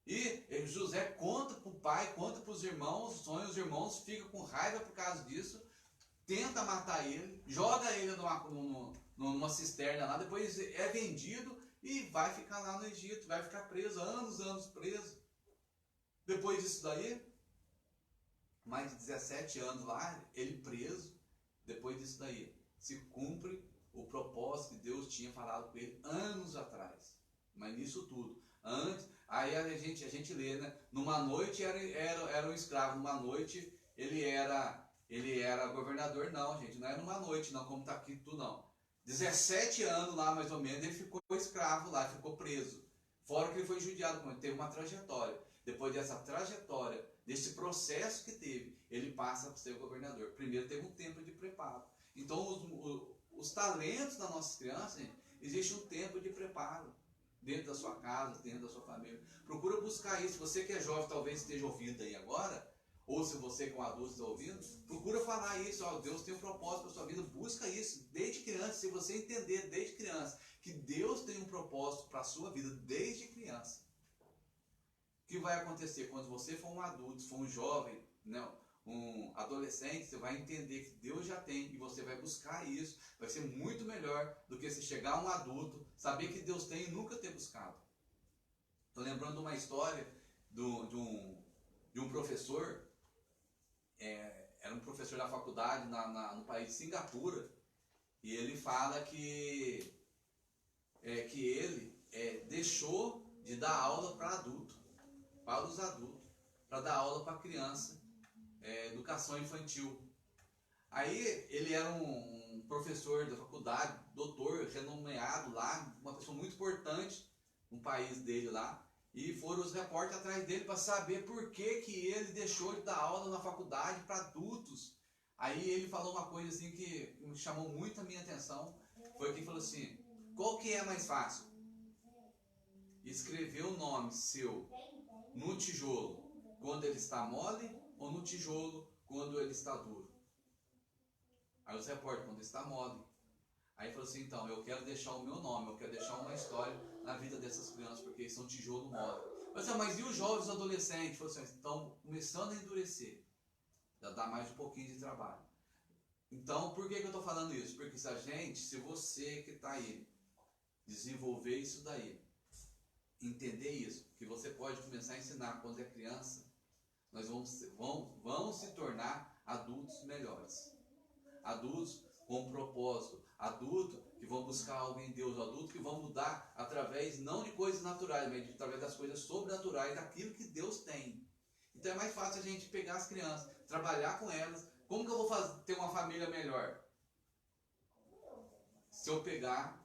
E José conta para o pai, conta para os irmãos, os irmãos ficam com raiva por causa disso, tenta matar ele, joga ele numa cisterna lá, depois é vendido e vai ficar lá no Egito, vai ficar preso, anos preso. Depois disso daí, mais de 17 anos lá, ele preso. Depois disso daí, se cumpre o propósito que Deus tinha falado com ele anos atrás. Mas nisso tudo, antes, aí a gente lê, né? Numa noite era um escravo, numa noite ele era governador. Não, gente, não é numa noite não, como está aqui tudo não. 17 anos lá, mais ou menos, ele ficou escravo lá, ficou preso. Fora que ele foi judiado, ele teve uma trajetória. Depois dessa trajetória, desse processo que teve, ele passa a ser governador. Primeiro teve um tempo de preparo. Então, os talentos das nossas crianças, gente, existe um tempo de preparo. Dentro da sua casa, dentro da sua família. Procura buscar isso. Você que é jovem, talvez esteja ouvindo aí agora, ou se você que é um adulto está ouvindo, procura falar isso. Ó, Deus tem um propósito para a sua vida. Busca isso desde criança. Se você entender desde criança que Deus tem um propósito para a sua vida desde criança, o que vai acontecer quando você for um adulto, for um jovem, né, um adolescente, você vai entender que Deus já tem e você vai buscar isso. Vai ser muito melhor do que se chegar um adulto, saber que Deus tem e nunca ter buscado. Estou lembrando de uma história de um professor, era um professor da faculdade no país de Singapura, e ele fala que ele deixou de dar aula para os adultos, para dar aula para criança, educação infantil. Aí ele era um professor da faculdade, doutor, renomeado lá, uma pessoa muito importante, no país dele lá, e foram os repórteres atrás dele para saber por que ele deixou de dar aula na faculdade para adultos. Aí ele falou uma coisa assim que me chamou muito a minha atenção, foi que ele falou assim, qual que é mais fácil? Escrever o nome seu no tijolo quando ele está mole ou no tijolo quando ele está duro? Aí os repórteres, quando está mole. Aí falou assim, então, eu quero deixar o meu nome, eu quero deixar uma história na vida dessas crianças, porque eles são tijolo mole. Mas e os jovens adolescentes? Falou assim, estão começando a endurecer. Já dá mais um pouquinho de trabalho. Então, por que eu estou falando isso? Porque se você que está aí, desenvolver isso daí, entender isso, que você pode começar a ensinar quando é criança, nós vamos se tornar adultos melhores. Adultos com propósito, adultos que vão buscar algo em Deus, adultos que vão mudar através não de coisas naturais, mas através das coisas sobrenaturais, daquilo que Deus tem. Então é mais fácil a gente pegar as crianças, trabalhar com elas. Como que eu vou ter uma família melhor? Se eu pegar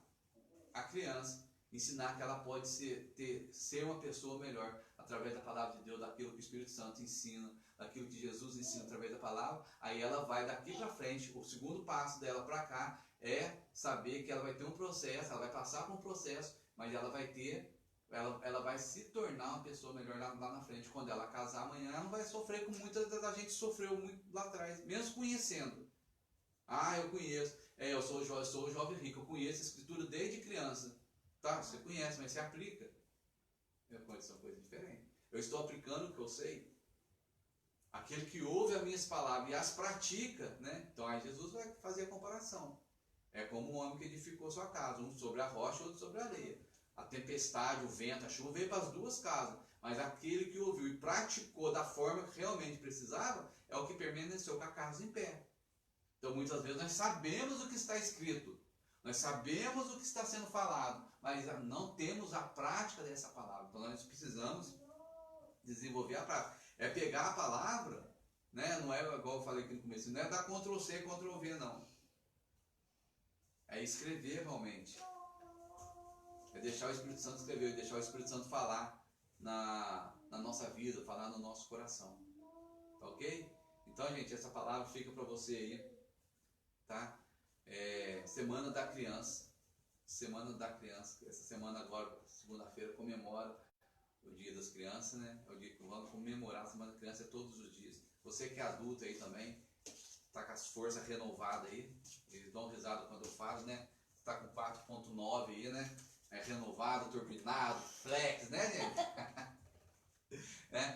a criança, ensinar que ela pode ser uma pessoa melhor através da palavra de Deus, daquilo que o Espírito Santo ensina, daquilo que Jesus ensina através da palavra, aí ela vai daqui para frente, o segundo passo dela para cá é saber que ela vai ter um processo, ela vai passar por um processo, mas ela vai se tornar uma pessoa melhor lá na frente. Quando ela casar amanhã, ela não vai sofrer como muita da gente sofreu muito lá atrás, mesmo conhecendo. Eu conheço, eu sou o jovem rico, eu conheço a escritura desde criança. Tá, você conhece, mas você aplica. São coisas diferentes. Eu estou aplicando o que eu sei. Aquele que ouve as minhas palavras e as pratica, né? Então aí Jesus vai fazer a comparação. É como um homem que edificou sua casa, um sobre a rocha, outro sobre a areia. A tempestade, o vento, a chuva veio para as duas casas. Mas aquele que ouviu e praticou da forma que realmente precisava, é o que permaneceu com a casa em pé. Então muitas vezes nós sabemos o que está escrito. Nós sabemos o que está sendo falado, mas não temos a prática dessa palavra. Então nós precisamos desenvolver a prática. É pegar a palavra, né? Não é igual eu falei aqui no começo, não é dar Ctrl+C, Ctrl+V, não. É escrever realmente. É deixar o Espírito Santo escrever, deixar o Espírito Santo falar na nossa vida, falar no nosso coração. Tá ok? Então, gente, essa palavra fica para você aí, tá? Semana da Criança. Semana da Criança. Essa semana agora, segunda-feira, comemora o Dia das Crianças, né? É o dia que vamos comemorar a Semana da Criança todos os dias. Você que é adulto aí também, tá com as forças renovadas aí. Eles dão risada quando eu falo, né? Tá com 4.9 aí, né? É renovado, turbinado, flex, né, gente?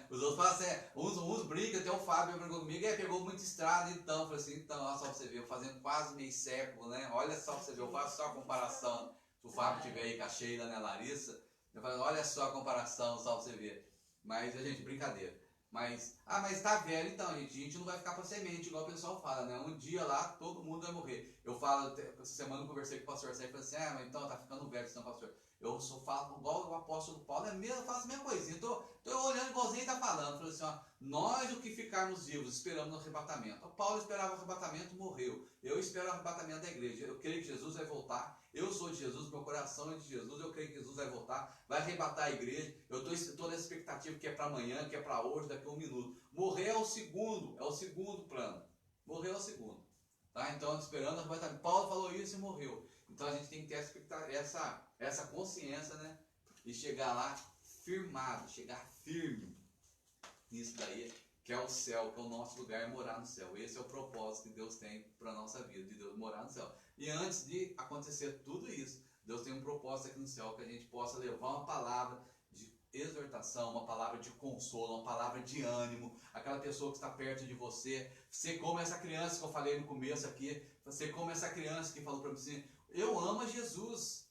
Os outros falam assim, uns brincam, até o Fábio brincou comigo, pegou muita estrada, então, falei assim, então, olha só pra você ver, eu fazendo quase meio século, né? Olha só pra você ver, eu faço só a comparação. Se o Fábio tiver aí com a Sheila, né, Larissa, eu falo, olha só a comparação, só pra você ver. Mas, gente, brincadeira. Mas tá velho, então, gente, a gente não vai ficar pra semente, igual o pessoal fala, né? Um dia lá, todo mundo vai morrer. Eu falo, essa semana eu conversei com o pastor Sérgio e falei assim, mas então, tá ficando velho, então, pastor. Eu só falo igual o apóstolo Paulo, eu faço a mesma coisinha. Tô olhando igualzinho ele tá falando. Falei assim, nós o que ficarmos vivos, esperamos no arrebatamento. O Paulo esperava o arrebatamento, morreu. Eu espero o arrebatamento da igreja. Eu creio que Jesus vai voltar. Eu sou de Jesus, meu coração é de Jesus. Eu creio que Jesus vai voltar, vai arrebatar a igreja. Eu estou nessa expectativa que é para amanhã, que é para hoje, daqui a um minuto. Morrer é o segundo plano. Morrer é o segundo. Tá? Então, esperando o arrebatamento. Paulo falou isso e morreu. Então a gente tem que ter essa consciência, né? E chegar lá firmado, chegar firme nisso daí, que é o céu, que é o nosso lugar, morar no céu. Esse é o propósito que Deus tem para a nossa vida, de Deus morar no céu. E antes de acontecer tudo isso, Deus tem um propósito aqui no céu, que a gente possa levar uma palavra de exortação, uma palavra de consolo, uma palavra de ânimo, aquela pessoa que está perto de você, ser como essa criança que eu falei no começo aqui, ser como essa criança que falou para mim assim, eu amo Jesus.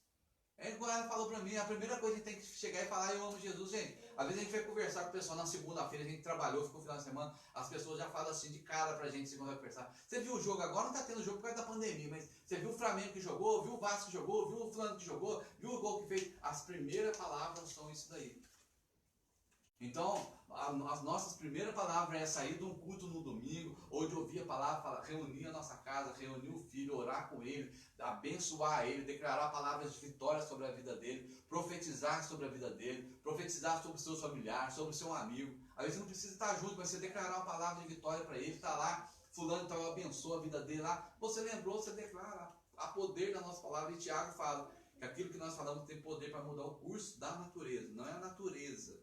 É igual ela falou pra mim, a primeira coisa que a gente tem que chegar e falar, eu amo Jesus, gente. Às vezes a gente vai conversar com o pessoal na segunda-feira, a gente trabalhou, ficou no final de semana, as pessoas já falam assim de cara pra gente, segunda vai conversar. Você viu o jogo agora? Não tá tendo jogo por causa da pandemia, mas você viu o Flamengo que jogou, viu o Vasco que jogou, viu o Flamengo que jogou, viu o gol que fez. As primeiras palavras são isso daí. Então, as nossas primeiras palavras é sair de um culto no domingo, ou de ouvir a palavra, reunir a nossa casa, reunir o filho, orar com ele, abençoar ele, declarar palavras de vitória sobre a vida dele, profetizar sobre a vida dele, profetizar sobre os seus familiares, sobre o seu amigo. Às vezes você não precisa estar junto, mas você declarar uma palavra de vitória para ele, está lá, fulano, então eu abençoo a vida dele lá. Você lembrou, você declara. Há poder na nossa palavra, e Tiago fala que aquilo que nós falamos tem poder para mudar o curso da natureza, não é a natureza.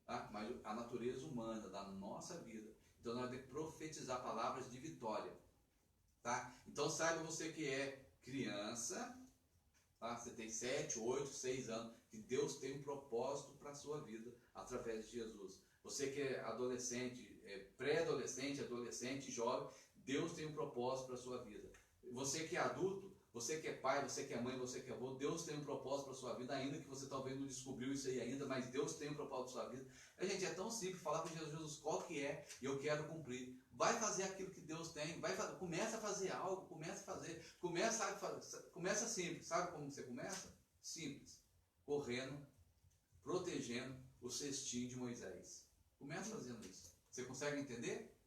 Tá? Mas a natureza humana da nossa vida. Então nós temos que profetizar palavras de vitória. Tá? Então saiba você que é criança, tá? Você tem 7, 8, 6 anos, que Deus tem um propósito para a sua vida através de Jesus. Você que é adolescente, pré-adolescente, adolescente, jovem, Deus tem um propósito para a sua vida. Você que é adulto, você que é pai, você que é mãe, você que é avô, Deus tem um propósito para a sua vida, ainda que você talvez não descobriu isso aí ainda, mas Deus tem um propósito para a sua vida. Gente, é tão simples falar para Jesus qual que é e eu quero cumprir. Vai fazer aquilo que Deus tem, começa a fazer algo, começa simples. Sabe como você começa? Simples, correndo, protegendo o cestinho de Moisés. Começa fazendo isso. Você consegue entender?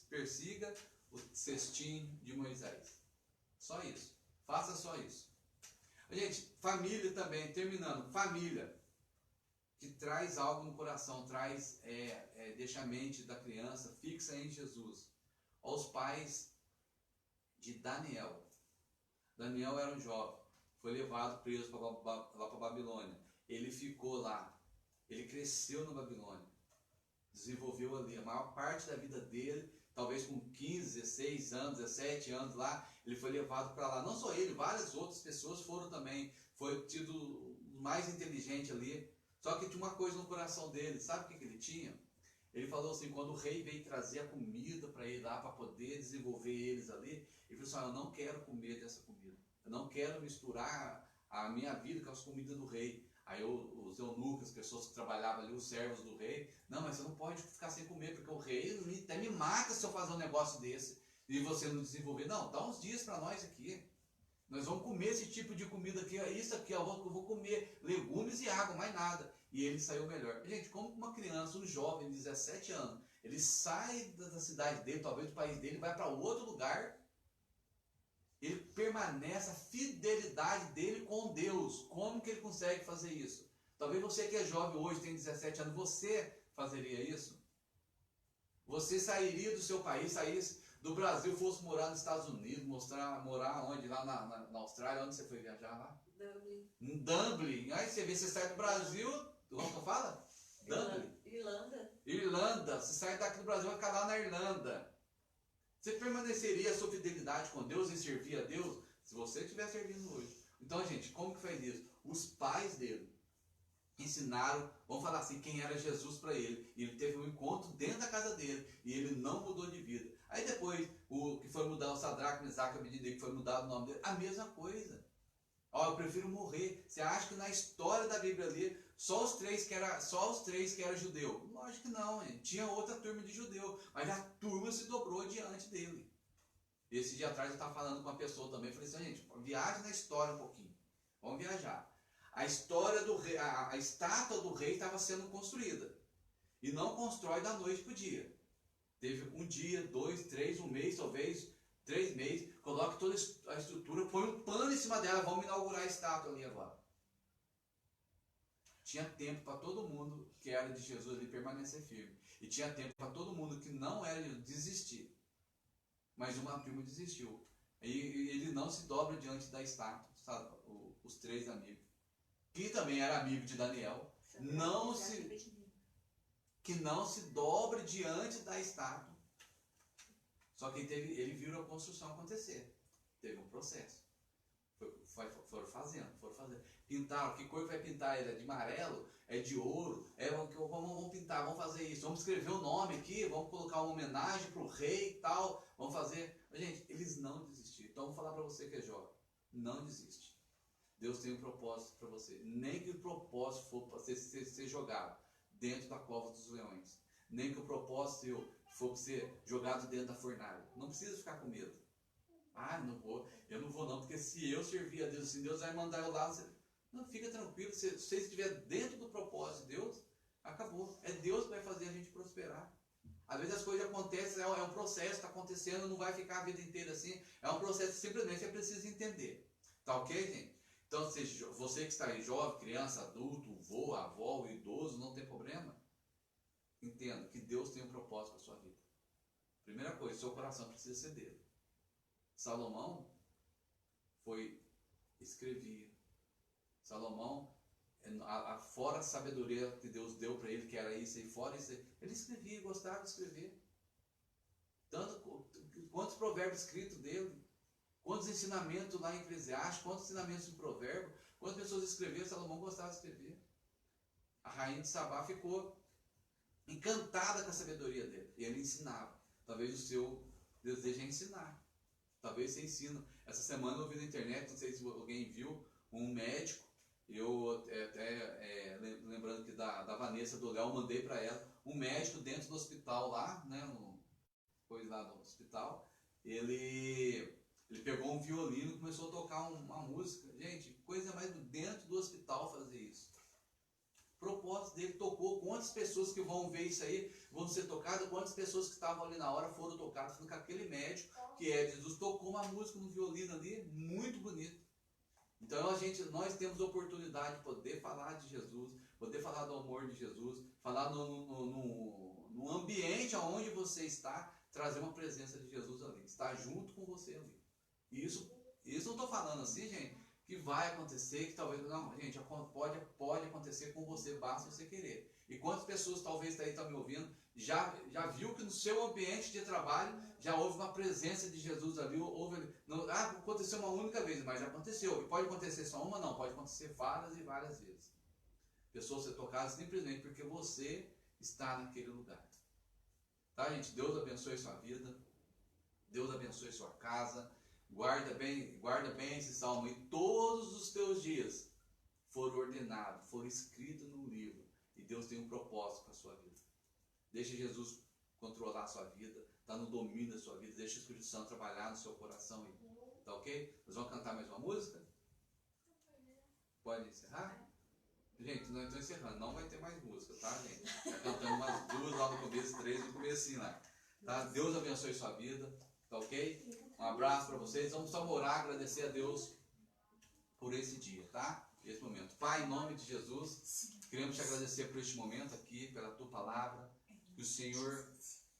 Persiga o cestinho de Moisés. Só isso. Faça só isso. Gente, família também, terminando. Família que traz algo no coração, deixa a mente da criança fixa em Jesus. Aos pais de Daniel. Daniel era um jovem, foi levado preso lá para Babilônia. Ele ficou lá, ele cresceu na Babilônia, desenvolveu ali a maior parte da vida dele. Talvez com 15, 16 anos, 17 anos lá, ele foi levado para lá. Não só ele, várias outras pessoas foram também. Foi tido o mais inteligente ali. Só que tinha uma coisa no coração dele. Sabe o que ele tinha? Ele falou assim, quando o rei veio trazer a comida para ele lá, para poder desenvolver eles ali, ele falou assim, eu não quero comer dessa comida. Eu não quero misturar a minha vida com as comidas do rei. Aí os eunucos, as pessoas que trabalhavam ali, os servos do rei, não, mas você não pode ficar sem comer, porque o rei até me mata se eu fazer um negócio desse e você não desenvolver. Não, dá uns dias para nós aqui. Nós vamos comer esse tipo de comida aqui, isso aqui, eu vou comer legumes e água, mais nada. E ele saiu melhor. Gente, como uma criança, um jovem de 17 anos, ele sai da cidade dele, talvez do país dele, vai para outro lugar, ele permanece a fidelidade dele com Deus. Como que ele consegue fazer isso? Talvez você que é jovem hoje, tem 17 anos, você fazeria isso? Você sairia do seu país, saísse do Brasil, fosse morar nos Estados Unidos, morar onde? Lá na Austrália, onde você foi viajar lá? Dublin. Em Dublin. Aí você vê, você sai do Brasil, como que fala? Dublin. Irlanda. Você sai daqui do Brasil, vai ficar lá na Irlanda. Você permaneceria a sua fidelidade com Deus e servir a Deus se você estiver servindo hoje? Então, gente, como que faz isso? Os pais dele ensinaram, vamos falar assim, quem era Jesus para ele. E ele teve um encontro dentro da casa dele e ele não mudou de vida. Aí depois, o que foi mudar o Sadraque, Mesaque e Abednego, que foi mudado o nome dele, a mesma coisa. Ó, eu prefiro morrer. Você acha que na história da Bíblia ali, só os três que era judeu? Lógico que não, hein? Tinha outra turma de judeu, mas a turma se dobrou diante dele. Esse dia atrás eu estava falando com uma pessoa também, falei assim, gente, viaje na história um pouquinho. Vamos viajar. A história do rei, a estátua do rei estava sendo construída. E não constrói da noite para o dia. Teve um dia, 2, 3, um mês, talvez 3 meses, coloque toda a estrutura, põe um pano em cima dela, vamos inaugurar a estátua ali agora. Tinha tempo para todo mundo que era de Jesus ali permanecer firme. E tinha tempo para todo mundo que não era de desistir. Mas uma turma desistiu. E ele não se dobra diante da estátua, sabe? Os 3 amigos. Que também era amigo de Daniel. Que não se dobre diante da estátua. Só que ele viu a construção acontecer. Teve um processo. Foram fazendo. Pintaram. Que cor vai pintar ele? É de amarelo? É de ouro? Vamos pintar, vamos fazer isso. Vamos escrever o nome aqui, vamos colocar uma homenagem para o rei e tal. Vamos fazer. Gente, eles não desistiram. Então, vou falar para você que é jovem. Não desiste. Deus tem um propósito para você. Nem que o propósito for para você ser jogado dentro da cova dos leões. Nem que o propósito for para ser jogado dentro da fornalha. Não precisa ficar com medo. Eu não vou não, porque se eu servir a Deus, assim, Deus vai mandar eu lá. Não, fica tranquilo, se você estiver dentro do propósito de Deus, Acabou. É Deus que vai fazer a gente prosperar. Às vezes as coisas acontecem, é um processo, está acontecendo, não vai ficar a vida inteira assim. É um processo, simplesmente você precisa entender. Tá ok, gente? Então, você que está aí, jovem, criança, adulto, vô, avó, idoso, não tem problema. Entenda que Deus tem um propósito para a sua vida. Primeira coisa, seu coração precisa ser dele. Salomão escrevia. Salomão, fora a sabedoria que Deus deu para ele, que era isso e fora isso, ele escrevia, gostava de escrever. Quantos provérbios escritos dele, quantos ensinamentos lá em Eclesiastes, quantos ensinamentos em Provérbio, quantas pessoas escreveram, Salomão gostava de escrever. A rainha de Sabá ficou encantada com a sabedoria dele, e ele ensinava. Talvez o seu desejo é ensinar. Talvez você ensina. Essa semana eu vi na internet, não sei se alguém viu, um médico, eu lembrando que da Vanessa, do Léo, mandei para ela, um médico dentro do hospital lá, né, coisa lá no hospital, ele pegou um violino e começou a tocar uma música. Gente, coisa mais dentro do hospital fazer isso. O propósito dele tocou. Quantas pessoas que vão ver isso aí vão ser tocadas? Quantas pessoas que estavam ali na hora foram tocadas? Com aquele médico que é Jesus tocou uma música no violino ali, muito bonito. Então nós temos a oportunidade de poder falar de Jesus, poder falar do amor de Jesus, falar no ambiente onde você está, trazer uma presença de Jesus ali, estar junto com você ali. Isso não estou falando assim, gente, que vai acontecer, que talvez não, gente, pode acontecer com você, basta você querer. E quantas pessoas talvez aí estão me ouvindo, já viu que no seu ambiente de trabalho já houve uma presença de Jesus ali, aconteceu uma única vez, mas aconteceu. E pode acontecer só uma, não, pode acontecer várias e várias vezes. Pessoas ser tocadas simplesmente porque você está naquele lugar. Tá, gente? Deus abençoe sua vida, Deus abençoe sua casa, guarda bem esse salmo, e todos os teus dias foram ordenados, foram escritos no livro, e Deus tem um propósito para a sua vida. Deixa Jesus controlar a sua vida, está no domínio da sua vida, deixa o Espírito Santo trabalhar no seu coração aí. Tá ok? Nós vamos cantar mais uma música? Pode encerrar? Gente, nós estamos encerrando, não vai ter mais música, tá, gente? Já cantamos umas 2 lá no começo, 3 no comecinho lá. Tá? Deus abençoe sua vida, tá ok? Um abraço para vocês, vamos só orar, agradecer a Deus por esse dia, tá? Esse momento. Pai, em nome de Jesus, queremos te agradecer por este momento aqui, pela tua palavra, que o Senhor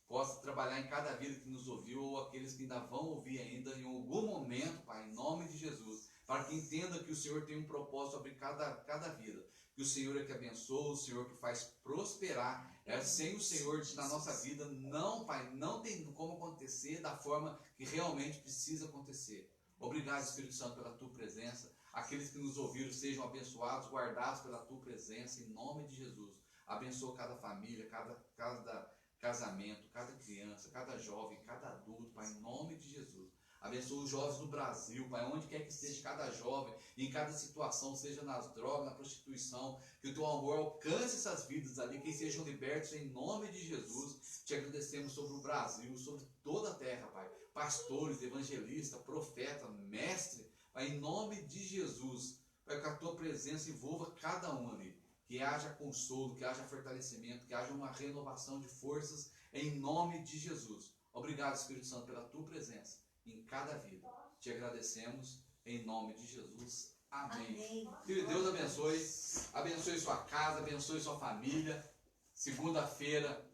possa trabalhar em cada vida que nos ouviu, ou aqueles que ainda vão ouvir ainda, em algum momento, Pai, em nome de Jesus, para que entenda que o Senhor tem um propósito sobre cada vida, que o Senhor é que abençoa, o Senhor que faz prosperar. Sem o Senhor na nossa vida, não, Pai, não tem como acontecer da forma que realmente precisa acontecer. Obrigado, Espírito Santo, pela tua presença. Aqueles que nos ouviram sejam abençoados, guardados pela tua presença, em nome de Jesus. Abençoa cada família, cada casamento, cada criança, cada jovem, cada adulto, Pai, em nome de Jesus. Abençoa os jovens do Brasil, Pai, onde quer que esteja cada jovem, em cada situação, seja nas drogas, na prostituição, que o teu amor alcance essas vidas ali, que sejam libertos em nome de Jesus. Te agradecemos sobre o Brasil, sobre toda a terra, Pai. Pastores, evangelistas, profeta, mestre, Pai, em nome de Jesus, Pai, que a tua presença envolva cada um ali. Que haja consolo, que haja fortalecimento, que haja uma renovação de forças em nome de Jesus. Obrigado, Espírito Santo, pela tua presença em cada vida. Te agradecemos em nome de Jesus. Amém. Que Deus abençoe sua casa, abençoe sua família. Segunda-feira,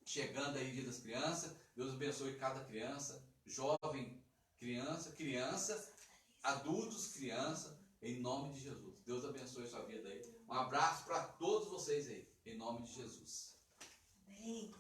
chegando aí, Dia das Crianças. Deus abençoe cada criança, jovem, criança, adultos, criança, em nome de Jesus. Deus abençoe sua vida aí. Um abraço para todos vocês aí, em nome de Jesus. Amém.